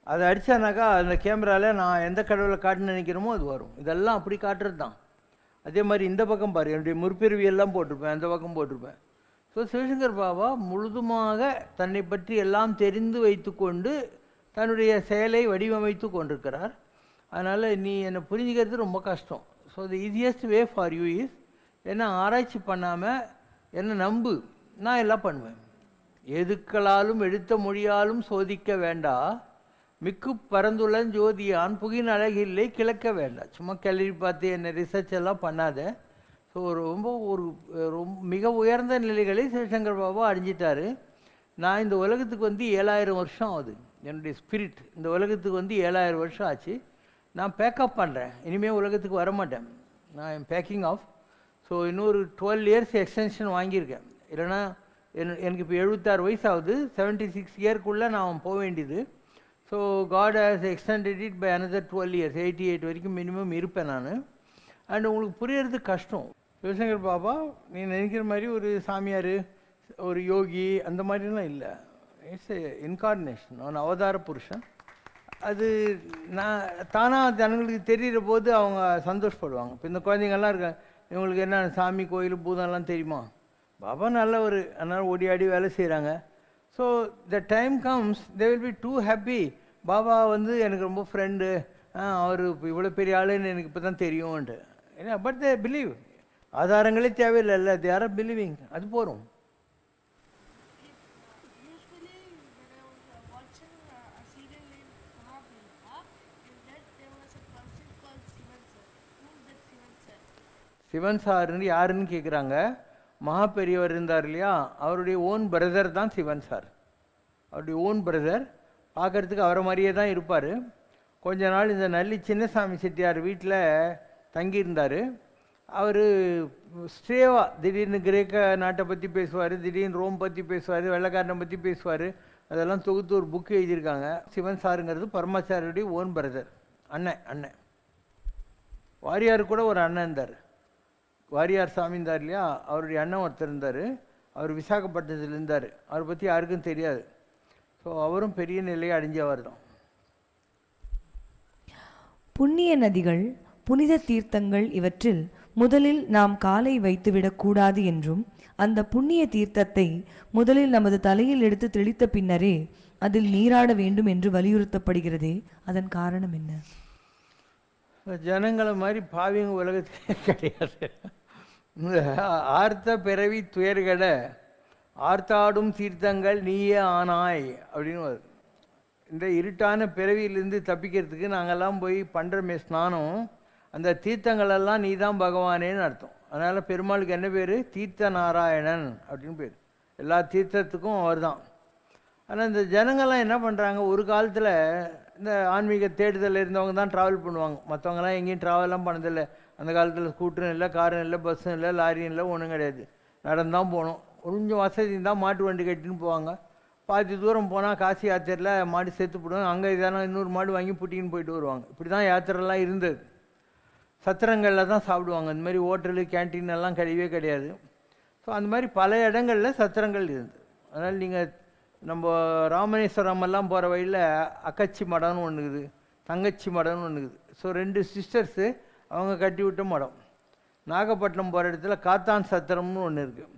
அதை அடித்தானாக்கா அந்த கேமராவில் நான் எந்த கடவுளை காட்டுன்னு நினைக்கிறோமோ அது வரும். இதெல்லாம் அப்படி காட்டுறது தான். அதே மாதிரி இந்த பக்கம் பாரு, என்னுடைய முற்பிறவியெல்லாம் போட்டிருப்பேன், அந்த பக்கம் போட்டிருப்பேன். ஸோ சிவசங்கர் பாபா முழுதுமாக தன்னை பற்றி எல்லாம் தெரிந்து வைத்து கொண்டு தன்னுடைய செயலை வடிவமைத்து கொண்டிருக்கிறார். அதனால் நீ என்னை புரிஞ்சுக்கிறது ரொம்ப கஷ்டம். So the easiest way for you is, என்ன ஆராய்ச்சி பண்ணாமல் என்னை நம்பு, நான் எல்லாம் பண்ணுவேன். எதுக்களாலும் எடுத்த மொழியாலும் சோதிக்க வேண்டா, மிக்கு பரந்துள்ளன் ஜோதியான் புகின் அழகில்லை கிழக்க வேண்டாம். சும்மா கேள்வி பார்த்து என்ன ரிசர்ச் எல்லாம் பண்ணாத. ஸோ ரொம்ப மிக உயர்ந்த நிலைகளை சிவசங்கர் பாபா அடைஞ்சிட்டாரு. நான் இந்த உலகத்துக்கு வந்து 7000 வருஷம் ஆகுது. என்னுடைய ஸ்பிரிட் இந்த உலகத்துக்கு வந்து 7000 வருஷம் ஆச்சு. நான் பேக்கப் பண்ணுறேன், இனிமேல் உலகத்துக்கு வரமாட்டேன், நான் பேக்கிங் ஆஃப். ஸோ இன்னொரு 12 இயர்ஸ் எக்ஸ்டென்ஷன் வாங்கியிருக்கேன். இல்லைன்னா எனக்கு இப்போ 76 வயசு ஆகுது, 76 இயர்க்குள்ளே நான் போக வேண்டியது. So God has extended it by another 12 years, 88 வரைக்கும் மினிமம் இருப்பேன் நான். அண்ட் உங்களுக்கு புரியறது கஷ்டம். சிவசங்கர் பாபா நீ நினைக்கிற மாதிரி ஒரு சாமியார், ஒரு யோகி அந்த மாதிரிலாம் இல்லை. இட்ஸ் எ இன்கார்டினேஷன், அவன் அவதார புருஷன். அது நான் தானாக ஜனங்களுக்கு தெரிகிற போது அவங்க சந்தோஷப்படுவாங்க. இப்போ இந்த குழந்தைங்கள்லாம் இருக்காங்க, இவங்களுக்கு என்ன சாமி கோயில் பூதம்லாம் தெரியுமா? பாபா நல்லவர், அதனால் ஓடி ஆடி வேலை செய்கிறாங்க. So the time comes they will be too happy. Baba வந்து எனக்கு ரொம்ப ஃப்ரெண்டு, அவர் இவ்வளோ பெரிய ஆளுன்னு எனக்கு இப்போ தான் தெரியும்ன்ட்டு. ஏன்னா பட் தே பிலீவ். ஆதாரங்களே தேவையில்லை, தே ஆர் பிலீவிங், அது போகிறோம். சிவன் சார்ன்னு யாருன்னு கேட்குறாங்க. மகா பெரியவர் இருந்தார் இல்லையா, அவருடைய ஓன் பிரதர் தான் சிவன் சார். அவருடைய ஓன் பிரதர், பார்க்குறதுக்கு அவரை மாதிரியே தான் இருப்பார். கொஞ்ச நாள் இந்த நல்லி சின்னசாமி செட்டியார் வீட்டில் தங்கியிருந்தார். அவர் ஸ்ட்ரேவா திடீர்னு கிரேக்க நாட்டை பற்றி பேசுவார், திடீர்னு ரோம் பற்றி பேசுவார், வெள்ளைக்காரனை பற்றி பேசுவார். அதெல்லாம் தொகுத்து ஒரு புக்கு எழுதியிருக்காங்க. சிவன் சாருங்கிறது பரமாச்சாரியுடைய ஓன் பிரதர், அண்ணன். வாரியார் கூட ஒரு அண்ணன் இருந்தார், வாரியார் சாமி இருந்தார் இல்லையா, அவருடைய அண்ணன் ஒருத்தர் இருந்தார். அவர் விசாகப்பட்டினத்தில் இருந்தார். அவரை பற்றி யாருக்கும் தெரியாது. ஸோ அவரும் பெரிய நிலையை அடைஞ்சவர் தான். புண்ணிய நதிகள், புனித தீர்த்தங்கள் இவற்றில் முதலில் நாம் காலை வைத்துவிடக் கூடாது என்றும், அந்த புண்ணிய தீர்த்தத்தை முதலில் நமது தலையில் எடுத்து தெளித்த பின்னரே அதில் நீராட வேண்டும் என்று வலியுறுத்தப்படுகிறதே, அதன் காரணம் என்ன? ஜனங்களை மாதிரி பாவிங்க உலகத்திலே கிடையாது. ஆர்த்த பிறவி துயர்கட ஆர்த்தாடும் தீர்த்தங்கள் நீயே ஆனாய் அப்படின்னு வருது. இந்த இருட்டான பிறவியிலிருந்து தப்பிக்கிறதுக்கு நாங்கள்லாம் போய் பண்ணுறமே ஸ்நானம், அந்த தீர்த்தங்களெல்லாம் நீ தான் பகவானேன்னு அர்த்தம். அதனால் பெருமாளுக்கு என்ன பேர்? தீர்த்த நாராயணன் அப்படின்னு பேர். எல்லா தீர்த்தத்துக்கும் அவர் தான். ஆனால் இந்த ஜனங்கள்லாம் என்ன பண்ணுறாங்க, ஒரு காலத்தில் இந்த ஆன்மீக தேடுதல் இருந்தவங்க தான் ட்ராவல் பண்ணுவாங்க, மற்றவங்கலாம் எங்கேயும் ட்ராவல்லாம் பண்ணதில்லை. அந்த காலத்தில் ஸ்கூட்டரும் இல்லை, காரும் இல்லை, பஸ்ஸும் இல்லை, லாரியும் இல்லை, ஒன்றும் கிடையாது. நடந்தான் போகணும். கொஞ்சம் வசதி தான் மாட்டு வண்டி கட்டின்னு போவாங்க. பாதி தூரம் போனால் காசி யாத்திரையில் மாடு சேர்த்து போடுவாங்க, அங்கே இதெல்லாம் இன்னொரு மாடு வாங்கி புட்டின்னு போயிட்டு வருவாங்க. இப்படி தான் யாத்திரைலாம் இருந்தது. சத்திரங்களில் தான் சாப்பிடுவாங்க. இந்த மாதிரி ஹோட்டலு கேன்டீன் எல்லாம் கிடையவே கிடையாது. ஸோ அந்த மாதிரி பல இடங்களில் சத்திரங்கள் இருந்தது. அதனால் நீங்கள் நம்ம ராமேஸ்வரம் எல்லாம் போகிற வழியில் அக்கச்சி மடம்னு ஒன்று இருக்குது, தங்கச்சி மடம்னு ஒன்று இருக்குது. ஸோ 2 சிஸ்டர்ஸு அவங்க கட்டி விட்ட மடம். நாகப்பட்டினம் போகிற இடத்துல காத்தான் சத்திரம்னு ஒன்று இருக்குது.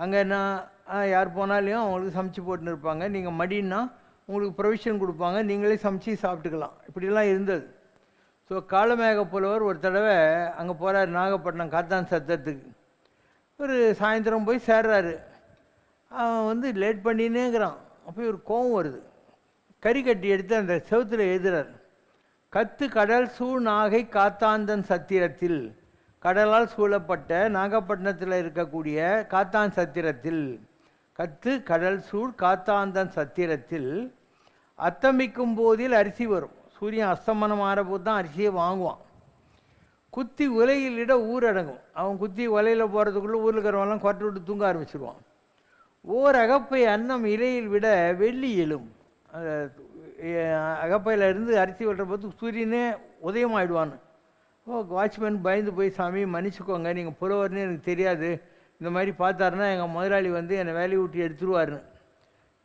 அங்கே நான் யார் போனாலையும் அவங்களுக்கு சமைச்சு போட்டுன்னு இருப்பாங்க. நீங்கள் மடின்னா உங்களுக்கு ப்ரொவிஷன் கொடுப்பாங்க, நீங்களே சமைச்சு சாப்பிட்டுக்கலாம். இப்படிலாம் இருந்தது. ஸோ காலமேக புலவர் ஒரு தடவை அங்கே போகிறார், நாகப்பட்டினம் காத்தான் சத்திரத்துக்கு. ஒரு சாயந்தரம் போய் சேர்றாரு. அவன் வந்து லேட் பண்ணினேங்கிறான். அப்போ ஒரு கோவம் வருது. கறி கட்டி எடுத்து அந்த செவத்தில் எழுதுறார், கத்து கடல் சூழ் நாகை காத்தாந்தன் சத்திரத்தில். கடலால் சூழப்பட்ட நாகப்பட்டினத்தில் இருக்கக்கூடிய காத்தான் சத்திரத்தில், கத்து கடல் சூழ் காத்தாந்தன் சத்திரத்தில் அத்தமிக்கும் போதில் அரிசி வரும். சூரியன் அஸ்தமனம் ஆறபோது தான் அரிசியை வாங்குவான். குத்தி உலையிலிட ஊரடங்கும். அவன் குத்தி உலையில் போகிறதுக்குள்ளே ஊரில் இருக்கிறவங்களாம் கொட்டை விட்டு தூங்க ஆரம்பிச்சிடுவான். ஓர் அகப்பை அன்னம் இலையில் விட வெள்ளி எழும். அகப்பையில் இருந்து அரிசி வெட்டுற போது சூரியனே உதயம் ஆகிடுவான்னு. வாட்ச்மேன் பயந்து போய், சாமி மன்னிச்சுக்கோங்க, நீங்கள் புலவர்னு எனக்கு தெரியாது, இந்த மாதிரி பார்த்தாருன்னா எங்கள் முதலாளி வந்து என்னை வேலையை விட்டு எடுத்துருவாருன்னு.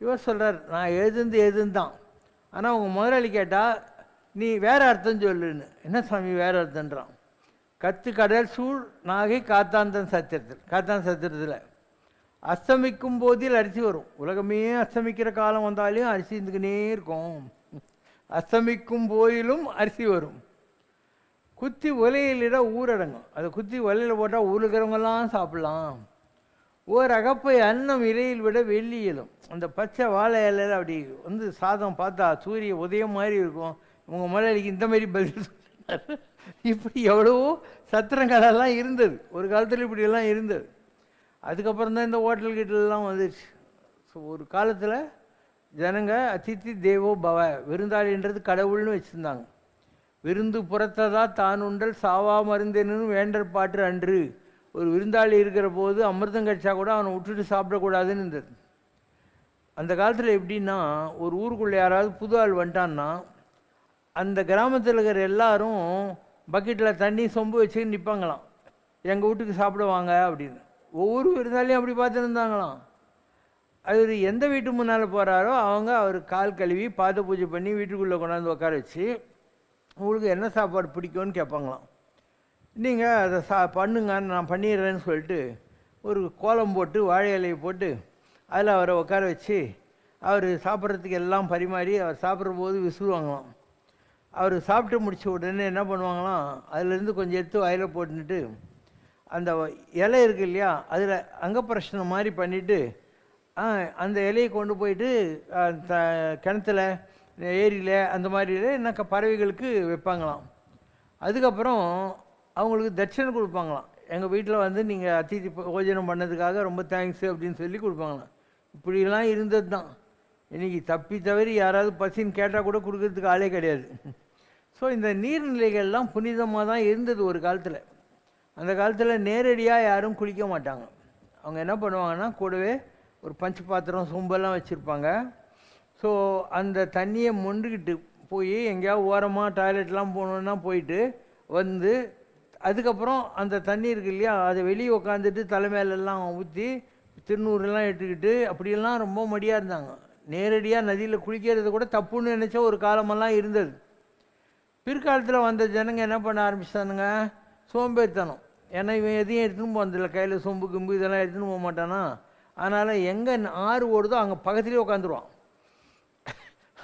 இவர் சொல்கிறார், நான் எழுதுன்னு தான், ஆனால் உங்கள் முதலாளி கேட்டால் நீ வேறு அர்த்தம் சொல்லுன்னு. என்ன சாமி வேறு அர்த்தன்றான்? கத்து கடல் சூழ் நாகை காத்தான் சத்திரத்தில் அஸ்தமிக்கும் போதில் அரிசி வரும். உலகமே அஸ்தமிக்கிற காலம் வந்தாலும் அரிசி இருந்துக்கினே இருக்கும். அஸ்தமிக்கும் போதிலும் அரிசி வரும். குத்தி உலையிலிட ஊரடங்கும். அதை குத்தி உலையில் போட்டால் ஊருக்கிறவங்கெல்லாம் சாப்பிட்லாம். ஓர் அகப்பை அன்னம் இலையில் விட வெள்ளி இயலும். அந்த பச்சை வாழை இலையில் அப்படி வந்து சாதம் பார்த்தா சூரிய உதயம் மாதிரி இருக்கும். உங்கள் முதலாளிக்கு இந்த மாதிரி பதில் சொன்னார். இப்படி எவ்வளவோ சத்திரங்களெல்லாம் இருந்தது ஒரு காலத்தில், இப்படியெல்லாம் இருந்தது. அதுக்கப்புறம் தான் இந்த ஹோட்டல் கிட்டலாம் வந்துடுச்சு. ஸோ ஒரு காலத்தில் ஜனங்க அதித்தி தேவோ பவ, விருந்தாளின்றது கடவுள்னு வச்சுருந்தாங்க. விருந்து புறத்ததா தான் உண்டல் சாவா மருந்தேன்னு வேண்டல் பாட்டு அன்று. ஒரு விருந்தாளி இருக்கிற போது அமிர்தம் கட்சா கூட அவனை விட்டுட்டு சாப்பிடக்கூடாதுன்னு இருந்தது. அந்த காலத்தில் எப்படின்னா, ஒரு ஊருக்குள்ளே யாராவது புது ஆள் வந்துட்டான்னா அந்த கிராமத்தில் இருக்கிற எல்லாரும் பக்கெட்டில் தண்ணி சொம்பு வச்சு நிற்பாங்களாம், எங்கள் வீட்டுக்கு சாப்பிடுவாங்க அப்படின்னு. ஒவ்வொரு விருந்தாளியும் அப்படி பார்த்துருந்தாங்களாம். அவர் எந்த வீட்டு முன்னால் போகிறாரோ அவங்க அவர் கால் கழுவி பாத பூஜை பண்ணி வீட்டுக்குள்ளே கொண்டாந்து உட்கார வச்சு உங்களுக்கு என்ன சாப்பாடு பிடிக்கும்னு கேட்பாங்களாம். நீங்கள் அதை பண்ணுங்க நான் பண்ணிடுறேன்னு சொல்லிட்டு ஒரு கோலம் போட்டு வாழை இலையை போட்டு அதில் அவரை உட்கார வச்சு அவர் சாப்பிட்றதுக்கு எல்லாம் பரிமாறி அவர் சாப்பிட்ற போது விசுவாங்களாம். அவர் சாப்பிட்டு முடித்த உடனே என்ன பண்ணுவாங்களாம், அதுலேருந்து கொஞ்சம் எடுத்து வாயில் போட்டுட்டு அந்த இலை இருக்கு இல்லையா, அதில் அங்கப்பிரஷ்னம் மாதிரி பண்ணிவிட்டு அந்த இலையை கொண்டு போயிட்டு கிணத்துல ஏரியில் அந்த மாதிரியில் என்ன பறவைகளுக்கு வைப்பாங்களாம். அதுக்கப்புறம் அவங்களுக்கு தட்சணை கொடுப்பாங்களாம். எங்கள் வீட்டில் வந்து நீங்கள் அதிதி போஜனம் பண்ணதுக்காக ரொம்ப தேங்க்ஸு அப்படின்னு சொல்லி கொடுப்பாங்களாம். இப்படிலாம் இருந்தது தான். இன்றைக்கி தப்பி தவறி யாராவது பசின்னு கேட்டால் கூட கொடுக்கறதுக்கு ஆளே கிடையாது. ஸோ இந்த நீர்நிலைகள்லாம் புனிதமாக தான் இருந்தது ஒரு காலத்தில். அந்த காலத்தில் நேரடியாக யாரும் குளிக்க மாட்டாங்க. அவங்க என்ன பண்ணுவாங்கன்னா கூடவே ஒரு பஞ்சு பாத்திரம் சொம்பெல்லாம் வச்சுருப்பாங்க. ஸோ அந்த தண்ணியை மொண்டுக்கிட்டு போய் எங்கேயாவது ஓரமாக டாய்லெட்லாம் போகணுன்னா போயிட்டு வந்து அதுக்கப்புறம் அந்த தண்ணி இருக்கு இல்லையா, அதை வெளியே உட்காந்துட்டு தலைமையிலெல்லாம் ஊற்றி திருநூறுலாம் எடுத்துக்கிட்டு அப்படியெல்லாம் ரொம்ப மடியாக இருந்தாங்க. நேரடியாக நதியில் குளிக்கிறது கூட தப்புன்னு நினச்ச ஒரு காலமெல்லாம் இருந்தது. பிற்காலத்தில் வந்த ஜனங்க என்ன பண்ண ஆரம்பிச்சிட்டானுங்க, சோம்பேறித்தனம். ஏன்னா இவன் எதையும் எடுத்துன்னு போனதில்லை, கையில் சொம்பு கும்பு இதெல்லாம் எடுத்துன்னு போக மாட்டானா. அதனால் எங்கே ஆறு ஓடுதோ அங்கே பக்கத்துலேயே உட்காந்துருவான்.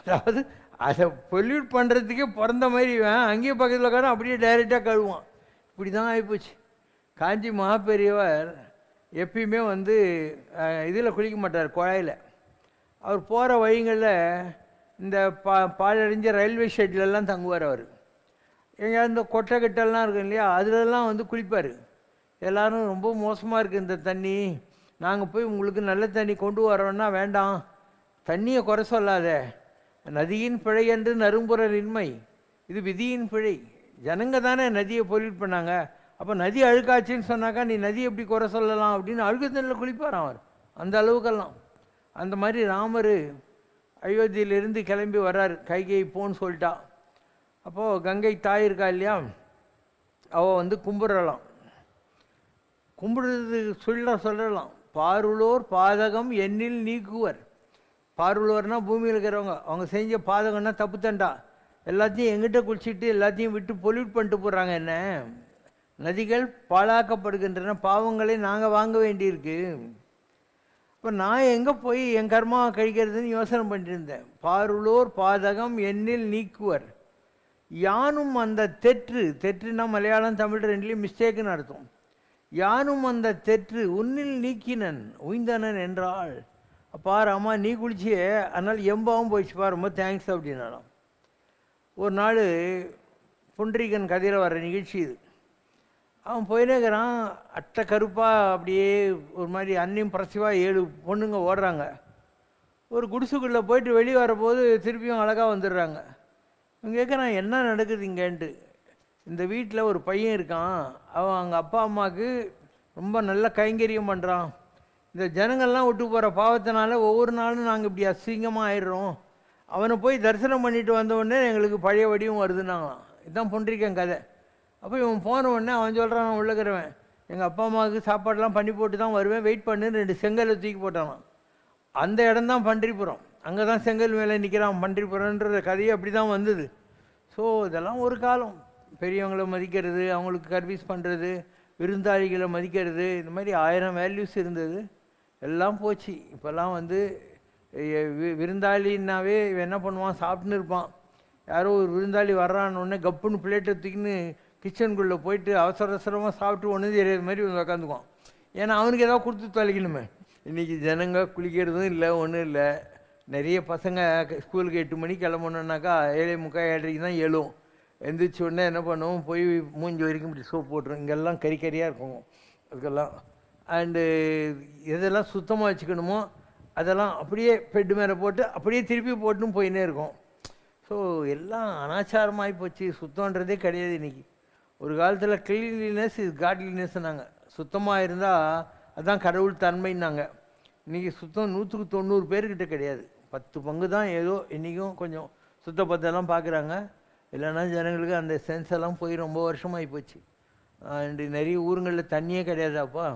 அதாவது அதை பொல்யூட் பண்ணுறதுக்கே பிறந்த மாதிரி இவன் அங்கேயே பக்கத்தில் உட்காந்து அப்படியே டைரெக்டாக கழுவான். இப்படி தான் ஆகிப்போச்சு. காஞ்சி மகாபெரியவர் எப்பயுமே வந்து இதில் குளிக்க மாட்டார், குழாயில். அவர் போகிற வழிகளில் இந்த பாழடைஞ்ச ரயில்வே ஷெட்லெல்லாம் தங்குவார். அவர் எங்கேயாவது இந்த கொட்டை கிட்டெல்லாம் இருக்கும் இல்லையா, அதிலெல்லாம் வந்து குளிப்பார். எல்லோரும் ரொம்ப மோசமாக இருக்குது இந்த தண்ணி, நாங்கள் போய் உங்களுக்கு நல்ல தண்ணி கொண்டு வரோன்னா வேண்டாம், தண்ணியை குறை சொல்லாத, நதியின் பிழை என்று நறும்புறலின்மை, இது விதியின் பிழை. ஜனங்க தானே நதியை பொல்யூட் பண்ணாங்க, அப்போ நதி அழுக்காச்சுன்னு சொன்னாக்கா நீ நதி எப்படி குறை சொல்லலாம் அப்படின்னு அழுக்கு தண்ணியில் குளிப்பார் அவர். அந்த அளவுக்கெல்லாம். அந்த மாதிரி ராமர் அயோத்தியிலிருந்து கிளம்பி வர்றார், கைகை போன்னு சொல்லிட்டா. அப்போது கங்கை தாய் இருக்கா இல்லையா, அவள் வந்து கும்பிடலாம். கும்பிடுறது சொல்லலாம், பாருளோர் பாதகம் எண்ணில் நீக்குவர். பாருளோர்னா பூமியில் இருக்கிறவங்க, அவங்க செஞ்ச பாதகம்னா தப்பு தண்டா எல்லாத்தையும் எங்கிட்ட குளிச்சுட்டு எல்லாத்தையும் விட்டு பொல்யூட் பண்ணிட்டு போடுறாங்க. என்ன நதிகள் பாழாக்கப்படுகின்றன, பாவங்களை நாங்கள் வாங்க வேண்டியிருக்கு. இப்போ நான் எங்கே போய் என் கர்மாவை கழிக்கிறதுன்னு யோசனை பண்ணிட்டு இருந்தேன். பாருளோர் பாதகம் எண்ணில் நீக்குவர், யானும் அந்த தெற்றுனா மலையாளம் தமிழ் ரெண்டுலேயும் மிஸ்டேக்குன்னு அர்த்தம். யானும் அந்த தெற்று உன்னில் நீக்கினன் உய்ந்தனன் என்றாள். அப்பா ராமா நீ குளிச்சியே, அதனால் எம்பாவும் போயிடுச்சுப்பா, ரொம்ப தேங்க்ஸ் அப்படின்னாலும். ஒரு நாள் புண்டரீகன் கதையில் வர்ற நிகழ்ச்சி இது. அவன் போயினேக்கிறான், அட்டை கருப்பாக அப்படியே ஒரு மாதிரி அன்னியும் பிரசிவாக 7 பொண்ணுங்க ஓடுறாங்க. ஒரு குடிசுக்குள்ளே போயிட்டு வெளியே வரபோது திருப்பியும் அழகாக வந்துடுறாங்க. இவன் கேட்குறான் என்ன நடக்குது இங்கேன்ட்டு. இந்த வீட்டில் ஒரு பையன் இருக்கான், அவன் அவங்க அப்பா அம்மாவுக்கு ரொம்ப நல்ல கைங்கரியம் பண்ணுறான். இந்த ஜனங்கள்லாம் விட்டு போகிற பாவத்தினால ஒவ்வொரு நாளும் நாங்கள் இப்படி அசிங்கமாக ஆயிடுறோம். அவனை போய் தரிசனம் பண்ணிட்டு வந்தவுடனே எங்களுக்கு பழைய வடிவம் வருதுன்னாங்களாம். இதுதான் புண்டரீகன் கதை. அப்போ இவன் போன உடனே அவன் சொல்கிறான், அவன் உள்ளக்கிறவன் எங்கள் அப்பா அம்மாவுக்கு சாப்பாடெலாம் பண்ணி போட்டு தான் வருவேன், வெயிட் பண்ணுன்னு 2 செங்கலை தூக்கி போட்டானான். அந்த இடம் தான் பன்றிபுரம், அங்கே தான் செங்கல் மேலே நிற்கிறான். பன்றிபுரம்ன்ற கதையே அப்படி தான் வந்தது. ஸோ இதெல்லாம் ஒரு காலம். பெரியவங்களை மதிக்கிறது, அவங்களுக்கு சர்வீஸ் பண்ணுறது, விருந்தாளிகளை மதிக்கிறது, இந்த மாதிரி 1000 வேல்யூஸ் இருந்தது. எல்லாம் போச்சு. இப்போல்லாம் வந்து விருந்தாளின்னாவே என்ன பண்ணுவான், சாப்பிட்டுன்னு இருப்பான். யாரோ ஒரு விருந்தாளி வர்றான்னு கப்புன்னு பிளேட்டை தூக்கின்னு கிச்சனுக்குள்ளே போயிட்டு அவசரமாக சாப்பிட்டு ஒன்று தெரியாத மாதிரி வந்து உக்காந்துக்குவான். ஏன்னா அவனுக்கு ஏதாவது கொடுத்து தொலைக்கணுமே. இன்றைக்கி ஜனங்க குளிக்கிறதும் இல்லை, ஒன்றும் இல்லை. நிறைய பசங்க ஸ்கூலுக்கு 8 மணிக்கு கிளம்பணுன்னாக்கா 7:45 7:30 தான் எழும். எந்திரிச்ச உடனே என்ன பண்ணுவோம், போய் மூஞ்சி வரைக்கும் இப்படி சோப் போட்டுரும். இங்கெல்லாம் கறியாக இருக்கும் அதுக்கெல்லாம். அண்டு எதெல்லாம் சுத்தமாக வச்சுக்கணுமோ அதெல்லாம் அப்படியே பெட்டு மேலே போட்டு அப்படியே திருப்பி போட்டுன்னு போயின்னே இருக்கும். ஸோ எல்லாம் அனாச்சாரமாகி போச்சு, சுத்தன்றதே கிடையாது இன்றைக்கி. ஒரு காலத்தில் கிளீன்லினஸ் இஸ் காட்லினஸ்னாங்க, சுத்தமாக இருந்தால் அதுதான் கடவுள் தன்மைன்னாங்க. இன்றைக்கி சுத்தம் 100க்கு 90 பேர்கிட்ட கிடையாது, 10 பங்கு தான் ஏதோ இன்றைக்கும் கொஞ்சம் சுத்தப்பத்தெல்லாம் பார்க்குறாங்க. இல்லைன்னா ஜனங்களுக்கு அந்த சென்ஸ் எல்லாம் போய் ரொம்ப வருஷமாகி போச்சு. நிறைய ஊருங்களில் தண்ணியே கிடையாதாப்பா,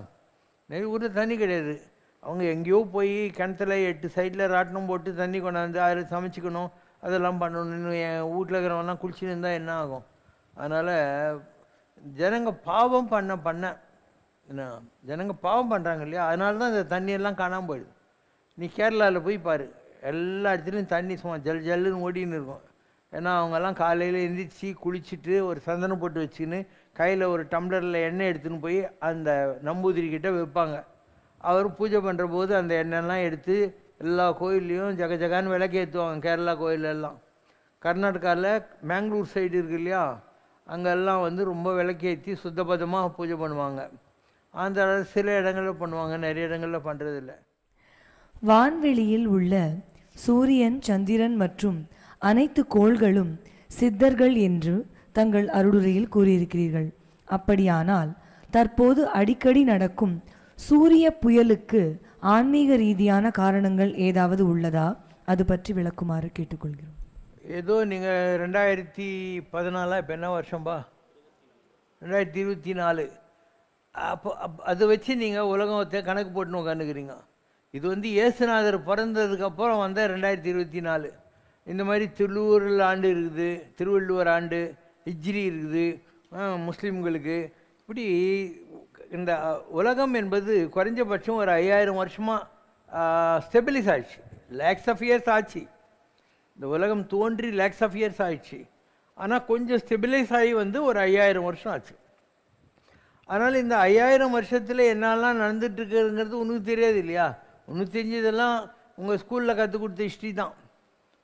நிறைய ஊரில் தண்ணி கிடையாது. அவங்க எங்கேயோ போய் கிணத்துல 8 சைடில் ராட்டினம் போட்டு தண்ணி கொண்டாந்து அதில் சமைச்சிக்கணும், அதெல்லாம் பண்ணணும். இன்னும் என் வீட்டில் இருக்கிறவங்கலாம் குளிச்சுன்னு இருந்தால் என்ன ஆகும்? அதனால் ஜனங்க பாவம் பண்ண என்ன, ஜனங்க பாவம் பண்ணுறாங்க இல்லையா, அதனால தான் இந்த தண்ணியெல்லாம் காணாமல் போயிடுது. நீ கேரளாவில் போய் பாரு, எல்லா இடத்துலையும் தண்ணி சும்மா ஜல் ஜல்லுன்னு ஓடின்னு இருக்கும். ஏன்னா அவங்கெல்லாம் காலையில் எந்திரிச்சு குளிச்சுட்டு ஒரு சந்தனம் போட்டு வச்சுக்கின்னு கையில் ஒரு டம்ளரில் எண்ணெய் எடுத்துன்னு போய் அந்த நம்பூதிரிக்கிட்ட வைப்பாங்க. அவர் பூஜை பண்ணுற போது அந்த எண்ணெய்லாம் எடுத்து எல்லா கோயில்லையும் ஜகஜகான்னு விளக்கேற்றுவாங்க. கேரளா கோயிலெல்லாம், கர்நாடகாவில் மேங்களூர் சைடு இருக்கு இல்லையா, அங்கெல்லாம் ரொம்ப விளக்கேற்றி சுத்தபத்தமாக பூஜை பண்ணுவாங்க. ஆந்திராவில் சில இடங்களில் பண்ணுவாங்க, நிறைய இடங்களில் பண்ணுறதில்ல. வான்வெளியில் உள்ள சூரியன், சந்திரன் மற்றும் அனைத்து கோள்களும் சித்தர்கள் என்று தங்கள் அருளுரையில் கூறியிருக்கிறீர்கள். அப்படியானால் தற்போது அடிக்கடி நடக்கும் சூரிய புயலுக்கு ஆன்மீக ரீதியான காரணங்கள் ஏதாவது உள்ளதா? அது பற்றி விளக்குமாறு கேட்டுக்கொள்கிறோம். ஏதோ நீங்கள் 2014 இப்போ என்ன வருஷம்பா, 2024, அப்போ அதை வச்சு நீங்கள் உலகத்தை கணக்கு போட்டுன்னு உட்காந்துக்கிறீங்க. இது இயேசுநாதர் பிறந்ததுக்கப்புறம் வந்த 2024. இந்த மாதிரி திருவள்ளுவர் ஆண்டு இருக்குது, திருவள்ளுவர் ஆண்டு, ஹிஜ்ரி இருக்குது முஸ்லீம்களுக்கு. இப்படி இந்த உலகம் என்பது குறைஞ்சபட்சம் ஒரு 5000 வருஷமாக ஸ்டெபிலைஸ் ஆயிடுச்சு. லேக்ஸ் ஆஃப் இயர்ஸ் ஆச்சு, இந்த உலகம் தோன்றி லேக்ஸ் ஆஃப் இயர்ஸ் ஆயிடுச்சு. ஆனால் கொஞ்சம் ஸ்டெபிலைஸ் ஆகி ஒரு 5000 வருஷம் ஆச்சு. அதனால் இந்த 5000 வருஷத்தில் என்னெல்லாம் நடந்துட்டுருக்குங்கிறது உனக்கு தெரியாது இல்லையா. உனக்கு தெரிஞ்சதெல்லாம் உங்கள் ஸ்கூலில் கற்றுக் கொடுத்த ஹிஸ்ட்ரி தான்.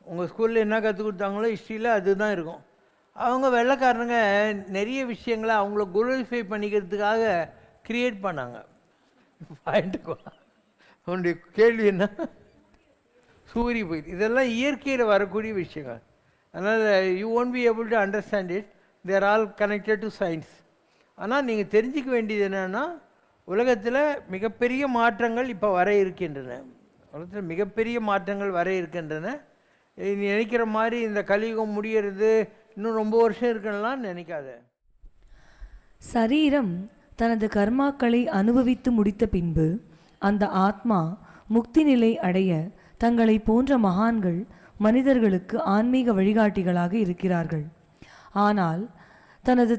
உங்கள் ஸ்கூலில் என்ன கற்றுக் கொடுத்தாங்களோ ஹிஸ்ட்ரியில் அதுதான் இருக்கும். அவங்க வெள்ளைக்காரங்க நிறைய விஷயங்களை அவங்கள குளோரிஃபை பண்ணிக்கிறதுக்காக க்ரியேட் பண்ணாங்க. பாயிண்ட்டுக்கு உன்னுடைய கேள்வி என்ன? சூரிய புயல் இதெல்லாம் இயற்கையில் வரக்கூடிய விஷயங்கள். அதனால் you won't be able to understand it, they're all connected to science. ஆனால் நீங்கள் தெரிஞ்சிக்க வேண்டியது என்னென்னா, உலகத்தில் மிகப்பெரிய மாற்றங்கள் இப்போ வர இருக்கின்றன. உலகத்தில் மிகப்பெரிய மாற்றங்கள் வர இருக்கின்றன. நீ நினைக்கிற மாதிரி இந்த கலியுகம் முடிகிறது இன்னும் ரொம்ப வருஷம் இருக்குன்னெலாம் நினைக்காத. சரீரம் தனது கர்மாக்களை அனுபவித்து முடித்த பின்பு அந்த ஆத்மா முக்தி நிலை அடைய தங்களை போன்ற மகான்கள் மனிதர்களுக்கு ஆன்மீக வழிகாட்டிகளாக இருக்கிறார்கள். ஆனால் தனது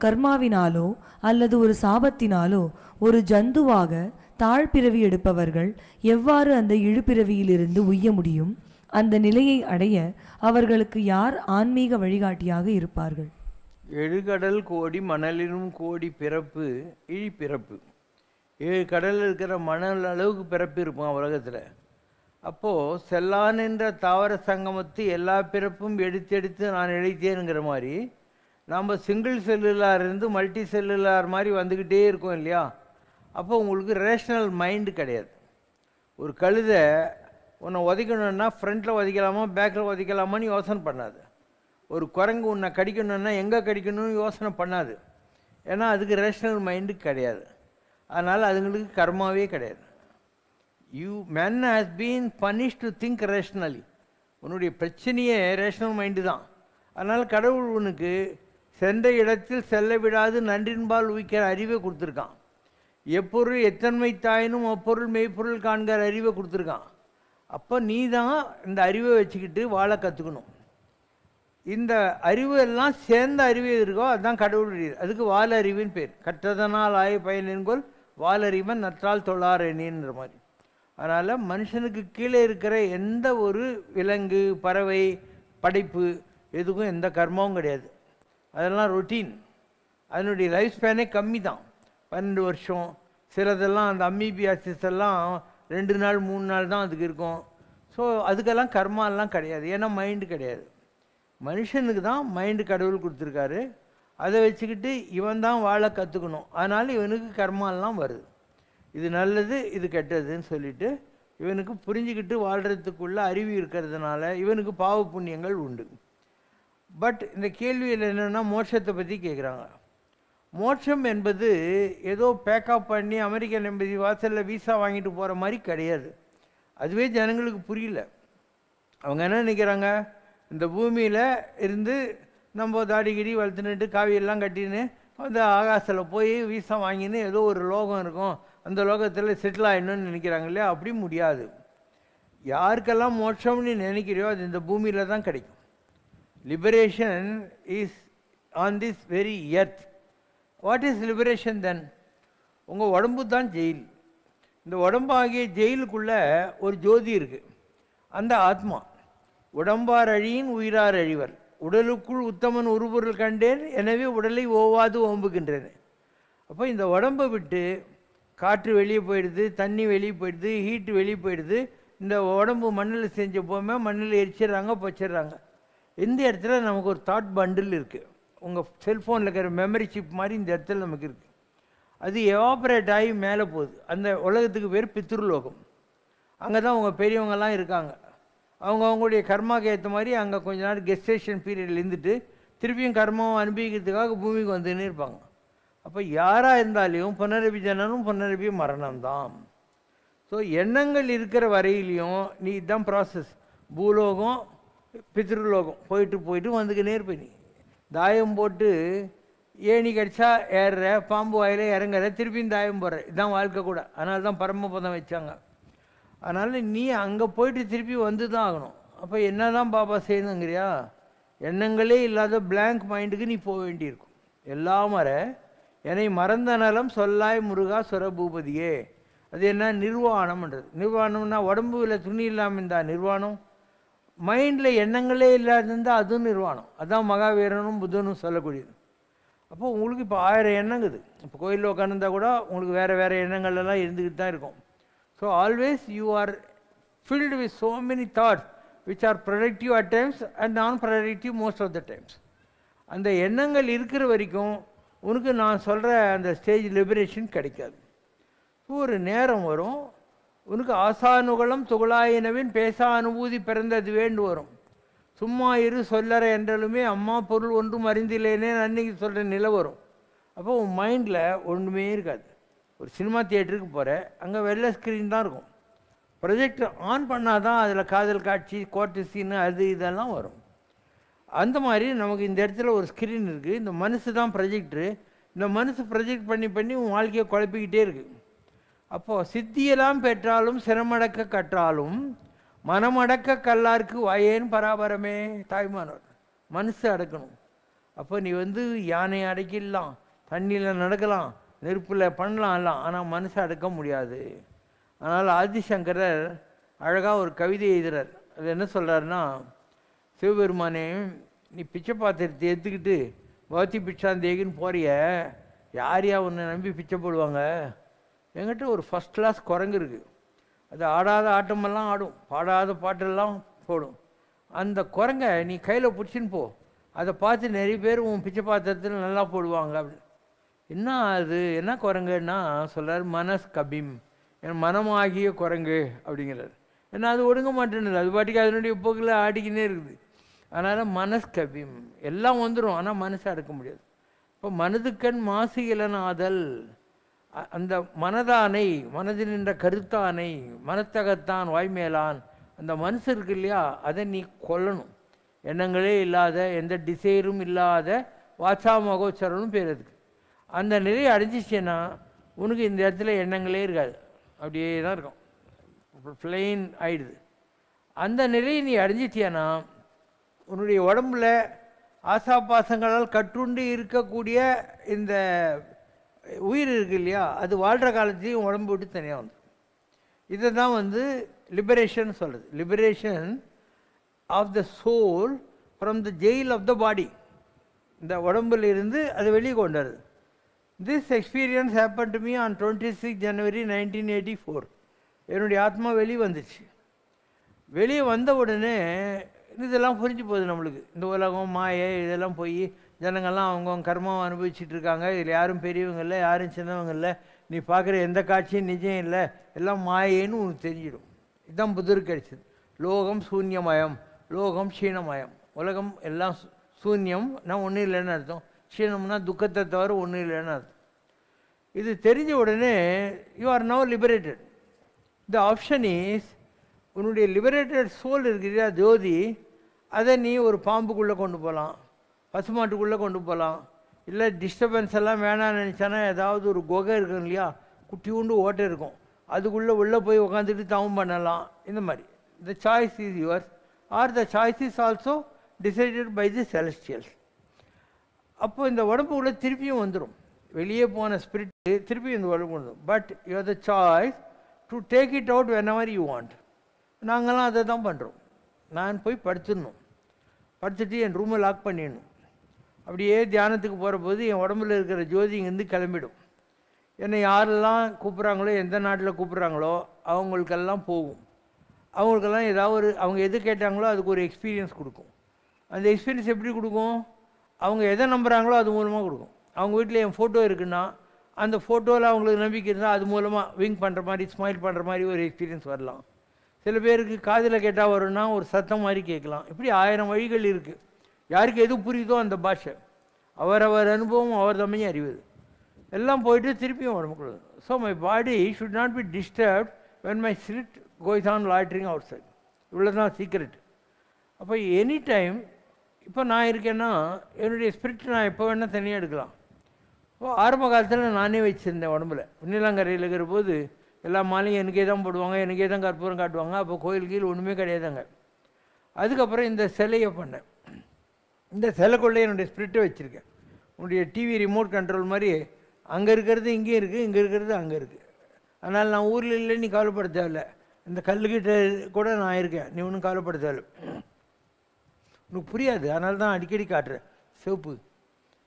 கர்மாவினாலோ அல்லது ஒரு சாபத்தினாலோ ஒரு ஜந்துவாக தாழ்பிறவி எடுப்பவர்கள் எவ்வாறு அந்த இழுபிறவியிலிருந்து உய்ய முடியும்? அந்த நிலையை அடைய அவர்களுக்கு யார் ஆன்மீக வழிகாட்டியாக இருப்பார்கள்? எழுகடல் கோடி மணலிலும் கோடி பிறப்பு இழிப்பிறப்பு. 7 கடலில் இருக்கிற மணல் அளவுக்கு பிறப்பு இருப்பான் உலகத்தில். அப்போது செல்லான் என்ற தாவர சங்கமத்து எல்லா பிறப்பும் எடுத்து நான் இழைத்தேனுங்கிற மாதிரி நாம் சிங்கிள் செல்லுலார் இருந்து மல்டி செல்லுலார் மாதிரி வந்துக்கிட்டே இருக்கோம் இல்லையா. அப்போ உங்களுக்கு ரேஷ்னல் மைண்டு கிடையாது. ஒரு கழுதை உன்னை உதைக்கணுன்னா ஃப்ரண்ட்டில் உதைக்கலாமா பேக்கில் உதைக்கலாமான்னு யோசனை பண்ணாது. ஒரு குரங்கு உன்னை கடிக்கணுன்னா எங்கே கடிக்கணும்னு யோசனை பண்ணாது. ஏன்னா அதுக்கு ரேஷ்னல் மைண்டு கிடையாது. அதனால் அதுங்களுக்கு கர்மாவே கிடையாது. Man has been punished to think rationally. உன்னுடைய பிரச்சனையே ரேஷ்னல் மைண்டு தான். அதனால் கடவுள் உனக்கு சென்ற இடத்தில் செல்ல விடாது நன்றின்பால் உயிக்கிற அறிவை கொடுத்துருக்கான். எப்பொருள் எத்தன்மை தாயினும் அப்பொருள் மெய்ப்பொருள் காண்கிற அறிவை கொடுத்துருக்கான். அப்போ நீ தான் இந்த அறிவை வச்சுக்கிட்டு வாழ கற்றுக்கணும். இந்த அறிவு எல்லாம் சேர்ந்த அறிவு இருக்கோ அதுதான் கடவுள். அதுக்கு வால் அறிவுன்னு பேர். கற்றதனால் ஆய பயனென்கொள் வாலறிவன் நற்றால் தொழாரெனின்ற மாதிரி. அதனால் மனுஷனுக்கு கீழே இருக்கிற எந்த ஒரு விலங்கு பறவை படைப்பு எதுக்கும் எந்த கர்மாவும் கிடையாது. அதெல்லாம் ரொட்டீன். அதனுடைய லைஃப் ஸ்பேனே கம்மி தான், 12 வருஷம். சிலதெல்லாம் அந்த அம்மீபியாசிஸ் எல்லாம் 2 நாள் 3 நாள் தான் அதுக்கு இருக்கும். ஸோ அதுக்கெல்லாம் கர்மாலாம் கிடையாது, ஏன்னா மைண்டு கிடையாது. மனுஷனுக்கு தான் மைண்டு கடவுள் கொடுத்துருக்காரு. அதை வச்சுக்கிட்டு இவன் தான் வாழ கற்றுக்கணும். அதனால் இவனுக்கு கர்மாலாம் வருது. இது நல்லது இது கெட்டதுன்னு சொல்லிட்டு இவனுக்கு புரிஞ்சுக்கிட்டு வாழ்கிறதுக்குள்ள அறிவு இருக்கிறதுனால இவனுக்கு பாவ புண்ணியங்கள் உண்டு. பட் இந்த கேள்வியில் என்னென்னா மோட்சத்தை பற்றி கேட்குறாங்க. மோட்சம் என்பது ஏதோ பேக்கப் பண்ணி அமெரிக்கன் எம்பசி வாசலில் வீசா வாங்கிட்டு போகிற மாதிரி கிடையாது. அதுவே ஜனங்களுக்கு புரியல. அவங்க என்ன நினைக்கிறாங்க, இந்த பூமியில் இருந்து நம்ம தாடிகிடி வளர்த்துனுட்டு காவியெல்லாம் கட்டின்னு அந்த ஆகாசில் போய் வீசா வாங்கின்னு ஏதோ ஒரு லோகம் இருக்கும், அந்த லோகத்தில் செட்டில் ஆகிடணும்னு நினைக்கிறாங்க இல்லையா? அப்படி முடியாது. யாருக்கெல்லாம் மோட்சம்னு நினைக்கிறியோ அது இந்த பூமியில் தான் கிடைக்கும். Liberation is on this very earth. What is liberation then? உங்கள் உடம்பு தான் ஜெயில். இந்த உடம்பாகிய ஜெயிலுக்குள்ளே ஒரு ஜோதி இருக்குது, அந்த ஆத்மா. உடம்பார் அழியின் உயிரார் அழிவர், உடலுக்குள் உத்தமன் உருபொருள் கண்டேன், எனவே உடலை ஓவாது ஓம்புகின்றேன். அப்போ இந்த உடம்பை விட்டு காற்று வெளியே போயிடுது, தண்ணி வெளியே போயிடுது, ஹீட்டு வெளியே போயிடுது. இந்த உடம்பு மண்ணில் செஞ்ச போமே மண்ணில் எரிச்சிடுறாங்க, பொச்சிடுறாங்க. இந்த இடத்துல நமக்கு ஒரு தாட் பண்டில் இருக்குது. உங்கள் செல்ஃபோனில் இருக்கிற மெமரி சிப் மாதிரி இந்த இடத்துல நமக்கு இருக்குது. அது எவாப்ரேட் ஆகி மேலே போகுது. அந்த உலகத்துக்கு பேர் பித்ருலோகம். அங்கே தான் உங்கள் பெரியவங்கெல்லாம் இருக்காங்க. அவங்களுடைய கர்மாவுக்கு ஏற்ற மாதிரி அங்கே கொஞ்ச நாள் கெஸ்டேஷன் பீரியடில் இருந்துட்டு திருப்பியும் கர்மாவை அனுபவிக்கிறதுக்காக பூமிக்கு வந்துன்னு இருப்பாங்க. அப்போ யாராக இருந்தாலையும் புனரபி ஜனனம் புனரபி மரணம் தான். ஸோ எண்ணங்கள் இருக்கிற வரையிலையும் நீ இதுதான் ப்ராசஸ். பூலோகம் பித்ருலோகம் போயிட்டு வந்துக்கினே இருப்ப. நீ தாயம் போட்டு ஏணி கடிச்சா ஏறுற, பாம்பு வாயில இறங்குற, திருப்பியும் தாயம் போடுற. இதுதான் வாழ்க்கை கூட. அதனால தான் பரமபதம் வச்சாங்க. அதனால் நீ அங்கே போயிட்டு திருப்பி வந்து தான் ஆகணும். அப்போ என்ன தான் பாப்பா செய்யணுங்கிறியா? எண்ணங்களே இல்லாத பிளாங்க் மைண்டுக்கு நீ போக வேண்டியிருக்கும். எல்லாம் வர என்னை மறந்த நலம் சொல்லாய் முருகா சுரபூபதியே. அது என்ன? நிர்வாணம்ன்றது. நிர்வாணம்னா உடம்புல துணி இல்லாமல் இருந்தா நிர்வாணம், மைண்டில் எண்ணங்களே இல்லாதிருந்தால் அதுவும் நிர்வாணம். அதுதான் மகாவீரனும் புத்தனும் சொல்லக்கூடியது. அப்போ உங்களுக்கு இப்போ 1000 எண்ணங்குது. இப்போ கோயிலில் உட்காந்துருந்தா கூட உங்களுக்கு வேறு எண்ணங்கள்லாம் இருந்துக்கிட்டு தான் இருக்கும். So always you are filled with so many thoughts which are productive at times and non productive most of the times. அந்த எண்ணங்கள் இருக்கிற வரைக்கும் உனக்கு நான் சொல்கிற அந்த ஸ்டேஜ் லிபரேஷன் கிடைக்காது. ஒரு நேரம் வரும் உனக்கு ஆசானுகலம் துகளாயினவின் பேசா அனுபூதி பிறந்தது வேண்டு வரும். சும்மா இரு சொல்லற என்றாலுமே அம்மா பொருள் ஒன்றும் அறிந்தில்லேனே அன்னைக்கு சொல்கிற நிலை வரும். அப்போ உன் மைண்டில் ஒன்றுமே இருக்காது. ஒரு சினிமா தியேட்டருக்கு போகிற, அங்கே வெள்ளை ஸ்க்ரீன் தான் இருக்கும். ப்ரொஜெக்டர் ஆன் பண்ணால் தான் அதில் காதல் காட்சி, கோர்ட்டு சீனு, அது இதெல்லாம் வரும். அந்த மாதிரி நமக்கு இந்த இடத்துல ஒரு ஸ்க்ரீன் இருக்குது. இந்த மனசு தான் ப்ரொஜெக்டரு. இந்த மனசு ப்ரொஜெக்ட் பண்ணி உன் வாழ்க்கையை குழப்பிக்கிட்டே இருக்குது. அப்போது சித்தியெல்லாம் பெற்றாலும் சிரமடக்க கற்றாலும் மனமடக்க கல்லாருக்கு வாயேன் பராபரமே. தாய்மானவர் மனசு அடக்கணும். அப்போ நீ யானையை அடக்கிடலாம், தண்ணியில் நடக்கலாம், நெருப்பில் பண்ணலாம் எல்லாம், ஆனால் மனசை அடக்க முடியாது. அதனால் ஆதிசங்கரர் அழகாக ஒரு கவிதை எழுதுறார். அது என்ன சொல்கிறாருன்னா, சிவபெருமானே நீ பிச்சை பாத்திரத்தை எடுத்துக்கிட்டு பௌத்தி பிச்சாந்தேகின்னு போறிய, யாரையா உன்னை நம்பி பிச்சை போடுவாங்க? என்கிட்ட ஒரு ஃபஸ்ட் கிளாஸ் குரங்கு இருக்குது. அது ஆடாத ஆட்டமெல்லாம் ஆடும், பாடாத பாட்டெல்லாம் போடும். அந்த குரங்கை நீ கையில் பிடிச்சின்னு போ, அதை பார்த்து நிறைய பேர் உன் பிச்சை பாத்திரத்தில் நல்லா போடுவாங்க. அப்படி என்ன அது என்ன குரங்குன்னா சொல்கிறார், மனஸ் கபிம், என் மனமாகிய குரங்கு அப்படிங்கிறார். ஏன்னா அது ஒடுங்க மாட்டேன்னு, அது பாட்டிக்கு அதனுடைய போக்கில் ஆடிக்கினே இருக்குது. அதனால் மனஸ் கபிம் எல்லாம் வந்துடும், ஆனால் மனசை அடக்க முடியாது. இப்போ மனதுக்கண் மாசு இலனாதல், அந்த மனதானை, மனதில் நின்ற கருத்தானை, மனத்தகத்தான் வாய்மேலான், அந்த மனசு இருக்கு இல்லையா, அதை நீ கொல்லணும். எண்ணங்களே இல்லாத, எந்த டிசைரும் இல்லாத வாச்சா மகோச்சரனும் பேர் அதுக்கு. அந்த நிலையை அடைஞ்சிச்சேன்னா உனக்கு இந்த இடத்துல எண்ணங்களே இருக்காது, அப்படியே தான் இருக்கும், பிளெயின் ஆயிடுது. அந்த நிலையை நீ அடைஞ்சிட்டியானா உன்னுடைய உடம்புல ஆசாபாசங்களால் கட்டுண்டு இருக்கக்கூடிய இந்த உயிர் இருக்கு இல்லையா, அது வாழ்கிற காலத்தையும் உடம்பு விட்டு தனியாக வந்து. இதை தான் லிபரேஷன் சொல்கிறது. Liberation of the soul from the jail of the body. இந்த உடம்புல இருந்து அதை வெளியே கொண்டு வருது. This experience happen to me on 26 January 1984. என்னுடைய ஆத்மா வெளியே வந்துச்சு. வெளியே வந்த உடனே இதெல்லாம் புரிஞ்சு போகுது நம்மளுக்கு. இந்த உலகம் மாயை இதெல்லாம் போய் ஜனங்கள்லாம் அவங்கவுங்க கர்மாவை அனுபவிச்சுட்டு இருக்காங்க. இதில் யாரும் பெரியவங்க இல்லை, யாரும் சின்னவங்க இல்லை, நீ பார்க்குற எந்த காட்சியும் நிஜம் இல்லை, எல்லாம் மாயேன்னு உனக்கு தெரிஞ்சிடும். இதுதான் புத்தருக்கு கிடைச்சது. லோகம் சூன்யமயம், லோகம் க்ஷீணமயம். உலகம் எல்லாம் சூன்யம், நான் ஒன்றும் இல்லைன்னு அர்த்தம். க்ஷீணம்னா துக்கத்தை தவிர ஒன்றும் இல்லைன்னு அர்த்தம். இது தெரிஞ்ச உடனே you are now liberated. The option is, உன்னுடைய லிபரேட்டட் சோல் இருக்கிறியா ஜோதி, அதை நீ ஒரு பாம்புக்குள்ளே கொண்டு போகலாம், பசுமாட்டுக்குள்ளே கொண்டு போகலாம், இல்லை டிஸ்டர்பன்ஸ் எல்லாம் வேணாம்னு நினச்சானா ஏதாவது ஒரு குகை இருக்கும் இல்லையா, குட்டியூண்டு ஓட்டை இருக்கும், அதுக்குள்ளே உள்ளே போய் உட்காந்துட்டு தவம் பண்ணலாம். இந்த மாதிரி the choice is yours, or the choice is also decided by the celestials. அப்போ இந்த உடம்பு உள்ள திருப்பியும் வந்துடும், வெளியே போன ஸ்பிரிட் திருப்பி இந்த உடம்பு வந்துடும். But you are the choice to take it out when ever you want. நாங்கள்லாம் அதை தான் பண்ணுறோம். நான் போய் படுத்துடணும், படுத்துட்டு என் ரூமை லாக் பண்ணிடணும். அப்படியே தியானத்துக்கு போகிற போது என் உடம்புல இருக்கிற ஜோதி இங்கேருந்து கிளம்பிடும். என்னை யாரெல்லாம் கூப்பிட்றாங்களோ, எந்த நாட்டில் கூப்பிட்றாங்களோ அவங்களுக்கெல்லாம் போகும். அவங்களுக்கெல்லாம் ஏதாவது ஒரு, அவங்க எது கேட்டாங்களோ அதுக்கு ஒரு எக்ஸ்பீரியன்ஸ் கொடுக்கும். அந்த எக்ஸ்பீரியன்ஸ் எப்படி கொடுக்கும்? அவங்க எதை நம்புகிறாங்களோ அது மூலமாக கொடுக்கும். அவங்க வீட்டில் என் ஃபோட்டோ இருக்குன்னா அந்த ஃபோட்டோவில் அவங்களுக்கு நம்பிக்கை இருந்தால் அது மூலமாக விங்க் பண்ணுற மாதிரி, ஸ்மைல் பண்ணுற மாதிரி ஒரு எக்ஸ்பீரியன்ஸ் வரலாம். சில பேருக்கு காதில் கேட்டால் வரும்னா ஒரு சத்தம் மாதிரி கேட்கலாம். இப்படி 1000 வழிகள் இருக்குது. யாருக்கு எது புரியுதோ அந்த பாஷை, அவரவர் அனுபவம் அவர் தம்மையும் அறிவது, எல்லாம் போயிட்டு திருப்பியும் உடம்புக்குள்ள. So my body should not be disturbed when my spirit goes on loitering outside. இவ்வளோ தான் சீக்ரெட். அப்போ எனி டைம் இப்போ நான் இருக்கேன்னா என்னுடைய ஸ்பிரிட் நான் எப்போ வேணால் தனியாக எடுக்கலாம். இப்போ ஆரம்ப காலத்தில் நானே வச்சுருந்தேன் உடம்புல. வெண்ணிலாங்கரையில் இருக்கிற போது எல்லா மாலையும் எனக்கே தான் போடுவாங்க, எனக்கே தான் கற்பூரம் காட்டுவாங்க. அப்போ கோயில் கீழ் ஒன்றுமே கிடையாதுங்க. அதுக்கப்புறம் இந்த சிலையை பண்ணேன். இந்த சிலைக்குள்ளே என்னுடைய ஸ்பிரிட்டை வச்சுருக்கேன். உன்னுடைய டிவி ரிமோட் கண்ட்ரோல் மாதிரி அங்கே இருக்கிறது இங்கே இருக்குது, இங்கே இருக்கிறது அங்கே இருக்குது. அதனால் நான் ஊரில் இல்லை, நீ கவலைப்பட தேவையில்லை. இந்த கல்லுக்கிட்ட கூட நான் இருக்கேன், நீ ஒன்றும் கவலைப்பட தேவையில்லை. உனக்கு புரியாது, அதனால தான் அடிக்கடி காட்டுறேன். சிவப்பு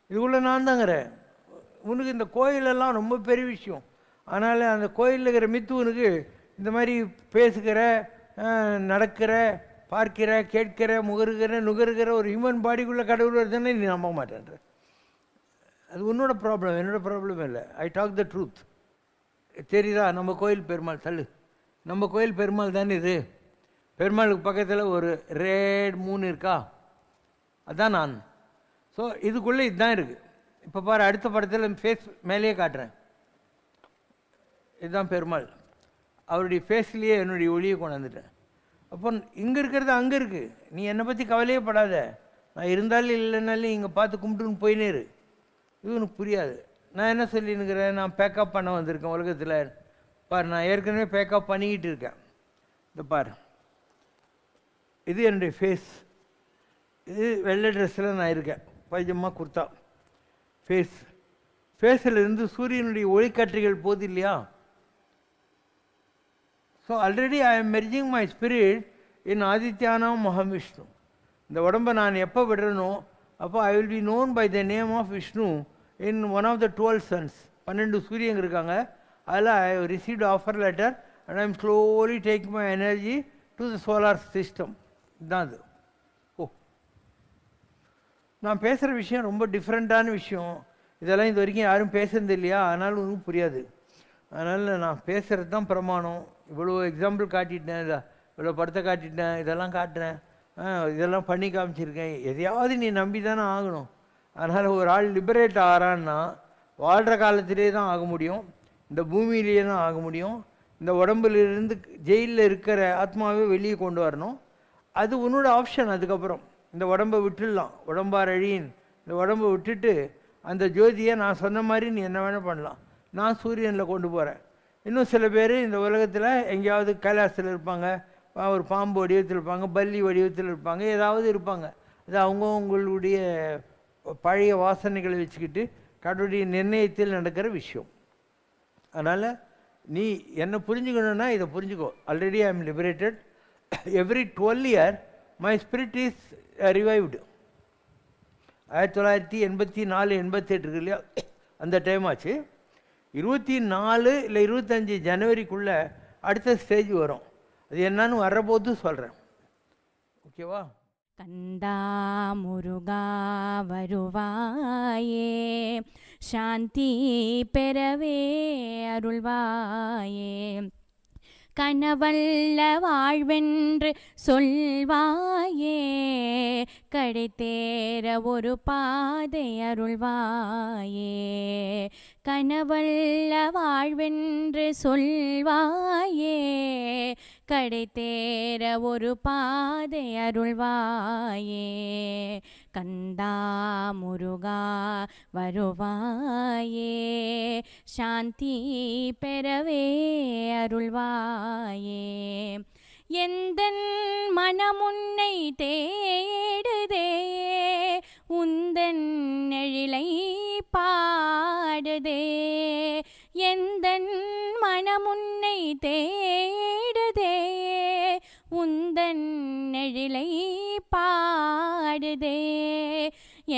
இதுக்குள்ளே நான் தாங்கிறேன். உனக்கு இந்த கோயிலெல்லாம் ரொம்ப பெரிய விஷயம். அதனால் அந்த கோயிலில் இருக்கிற மித்து உனக்கு இந்த மாதிரி பேசுகிற, நடக்கிற, பார்க்கிற, கேட்கிற, முகருகிற, நுகருகிற ஒரு ஹியூமன் பாடிக்குள்ளே கடவுள் வருதுன்னு நீ நம்ப மாட்டேன்ற. அது உன்னோட ப்ராப்ளம், என்னோட ப்ராப்ளம் இல்லை. I talk the truth. தெரியுதா? நம்ம கோயில் பெருமாள் தள்ளு, நம்ம கோயில் பெருமாள் தானே இது. பெருமாளுக்கு பக்கத்தில் ஒரு ரெட் மூன் இருக்கா, அதுதான் நான். ஸோ இதுக்குள்ளே இதுதான் இருக்குது. இப்போ பாரு, அடுத்த படத்தில் ஃபேஸ் மேலேயே காட்டுறேன். இதுதான் பெருமாள். அவருடைய ஃபேஸ்லேயே என்னுடைய ஒளியை கொண்டாந்துட்டேன். அப்போ இங்கே இருக்கிறது அங்கே இருக்குது. நீ என்னை பற்றி கவலையே படாத. நான் இருந்தாலும் இல்லைனாலும் இங்கே பார்த்து கும்பிட்டுன்னு போயினே இரு. இது உனக்கு புரியாது. நான் என்ன சொல்லினுக்கிறேன், நான் பேக்கப் பண்ண வந்திருக்கேன் உலகத்தில். பார், நான் ஏற்கனவே பேக்கப் பண்ணிக்கிட்டு இருக்கேன். இந்த பார், இது என்னுடைய ஃபேஸ். இது வெள்ளை ட்ரெஸ்ஸில் நான் இருக்கேன், பைஜம்மா குர்த்தா. ஃபேஸில் இருந்து சூரியனுடைய ஒளிக்காற்றுகள் போகுது இல்லையா. So already I am merging my spirit in ஆதித்யானாம் மகாவிஷ்ணு. இந்த உடம்பை நான் எப்போ விடுறனோ அப்போ I will be known by the name of Vishnu in one of the 12 suns. 12 சூரியங்க இருக்காங்க. அதில் I received offer letter and I am slowly take my energy to the solar system. இதுதான் அது. ஓ, நான் பேசுகிற விஷயம் ரொம்ப டிஃப்ரெண்ட்டான விஷயம். இதெல்லாம் இது வரைக்கும் யாரும் பேசுறது இல்லையா, அதனால் ஒன்றும் புரியாது. அதனால் நான் பேசுகிறது தான் பிரமாணம். இவ்வளோ எக்ஸாம்பிள் காட்டிட்டேன், இவ்வளோ படத்தை காட்டிட்டேன், இதெல்லாம் காட்டுறேன், இதெல்லாம் பண்ணி காமிச்சிருக்கேன். எதையாவது நீ நம்பி தானே ஆகணும். அதனால் ஒரு ஆள் லிபரேட் ஆகிறான்னா வாழ்கிற காலத்திலே தான் ஆக முடியும், இந்த பூமியிலேயே தான் ஆக முடியும். இந்த உடம்புலேருந்து ஜெயிலில் இருக்கிற ஆத்மாவே வெளியே கொண்டு வரணும். அது உன்னோட ஆப்ஷன். அதுக்கப்புறம் இந்த உடம்பை விட்டுடலாம், உடம்பார் அழியின். இந்த உடம்பை விட்டுட்டு அந்த ஜோதியை நான் சொன்ன மாதிரி நீ என்ன வேணால் பண்ணலாம். நான் சூரியனில் கொண்டு போகிறேன். இன்னும் சில பேர் இந்த உலகத்தில் எங்கேயாவது கைலாசத்தில் இருப்பாங்க, ஒரு பாம்பு வடிவத்தில் இருப்பாங்க, பல்லி வடிவத்தில் இருப்பாங்க, ஏதாவது இருப்பாங்க. அது அவங்கவுங்களுடைய பழைய வாசனைகளை வச்சுக்கிட்டு கடவுளுடைய நிர்ணயத்தில் நடக்கிற விஷயம். அதனால் நீ என்னை புரிஞ்சுக்கணுன்னா இதை புரிஞ்சுக்கோ. Already I M liberated. Every 12 years my spirit is revived. 1984 88 இருக்கு இல்லையா, அந்த டைம் ஆச்சு. 24 இல்லை 25 ஜனவரிக்குள்ளே அடுத்த ஸ்டேஜ் வரும். அது என்னன்னு வர்றபோது சொல்கிறேன். ஓகேவா? கந்தா முருகா வருவாயே, சாந்தி பெறவே அருள்வாயே, கனவல்ல வாழ்வென்று சொல்வாயே, கடைத்தேற ஒரு பாதை அருள்வாயே. கனவல்ல வாழ்வென்று சொல்வாயே, கடைத்தேற ஒரு பாதை அருள்வாயே. கந்தா முருகா வருவாயே, சாந்தி பெறவே அருள்வாயே. எந்தன் மனமுன்னை தேடுதே, உந்தன் எழிலை பாடுதே. எந்தன் மனமுன்னை தேடுதே, உந்தன் எழிலை பாடுதே.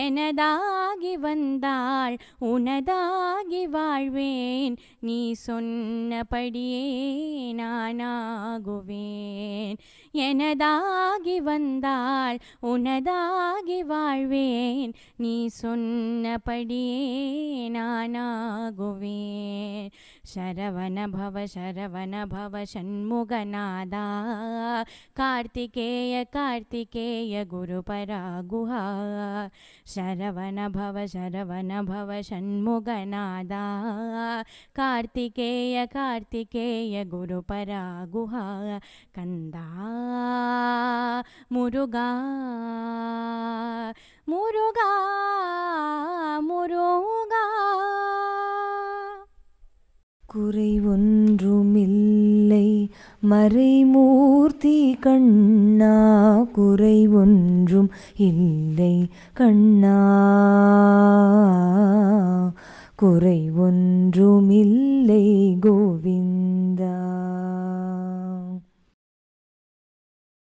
எனதாகி வந்தாள் உனதாகி வாழ்வேன், நீ சொன்னபடியே நானாகுவேன். எனதாகி வந்தாள் உனதாகி வாழ்வேன், நீ சொன்னபடியே நானாகுவேன். சரவண பவ சண்முகநாதா, கார்த்திகேய கார்த்திகேய குருபரா குஹா. சரவண பவ சண்முகநாதா, கார்த்திகேய கார்த்திகேய குருபரா குஹா. கந்தா முருகா முருகா முருகா. குறை ஒன்றுமில்லை மறைமூர்த்தி கண்ணா, குறை ஒன்றும் இல்லை கண்ணா, குறை ஒன்றுமில்லை கோவிந்தா.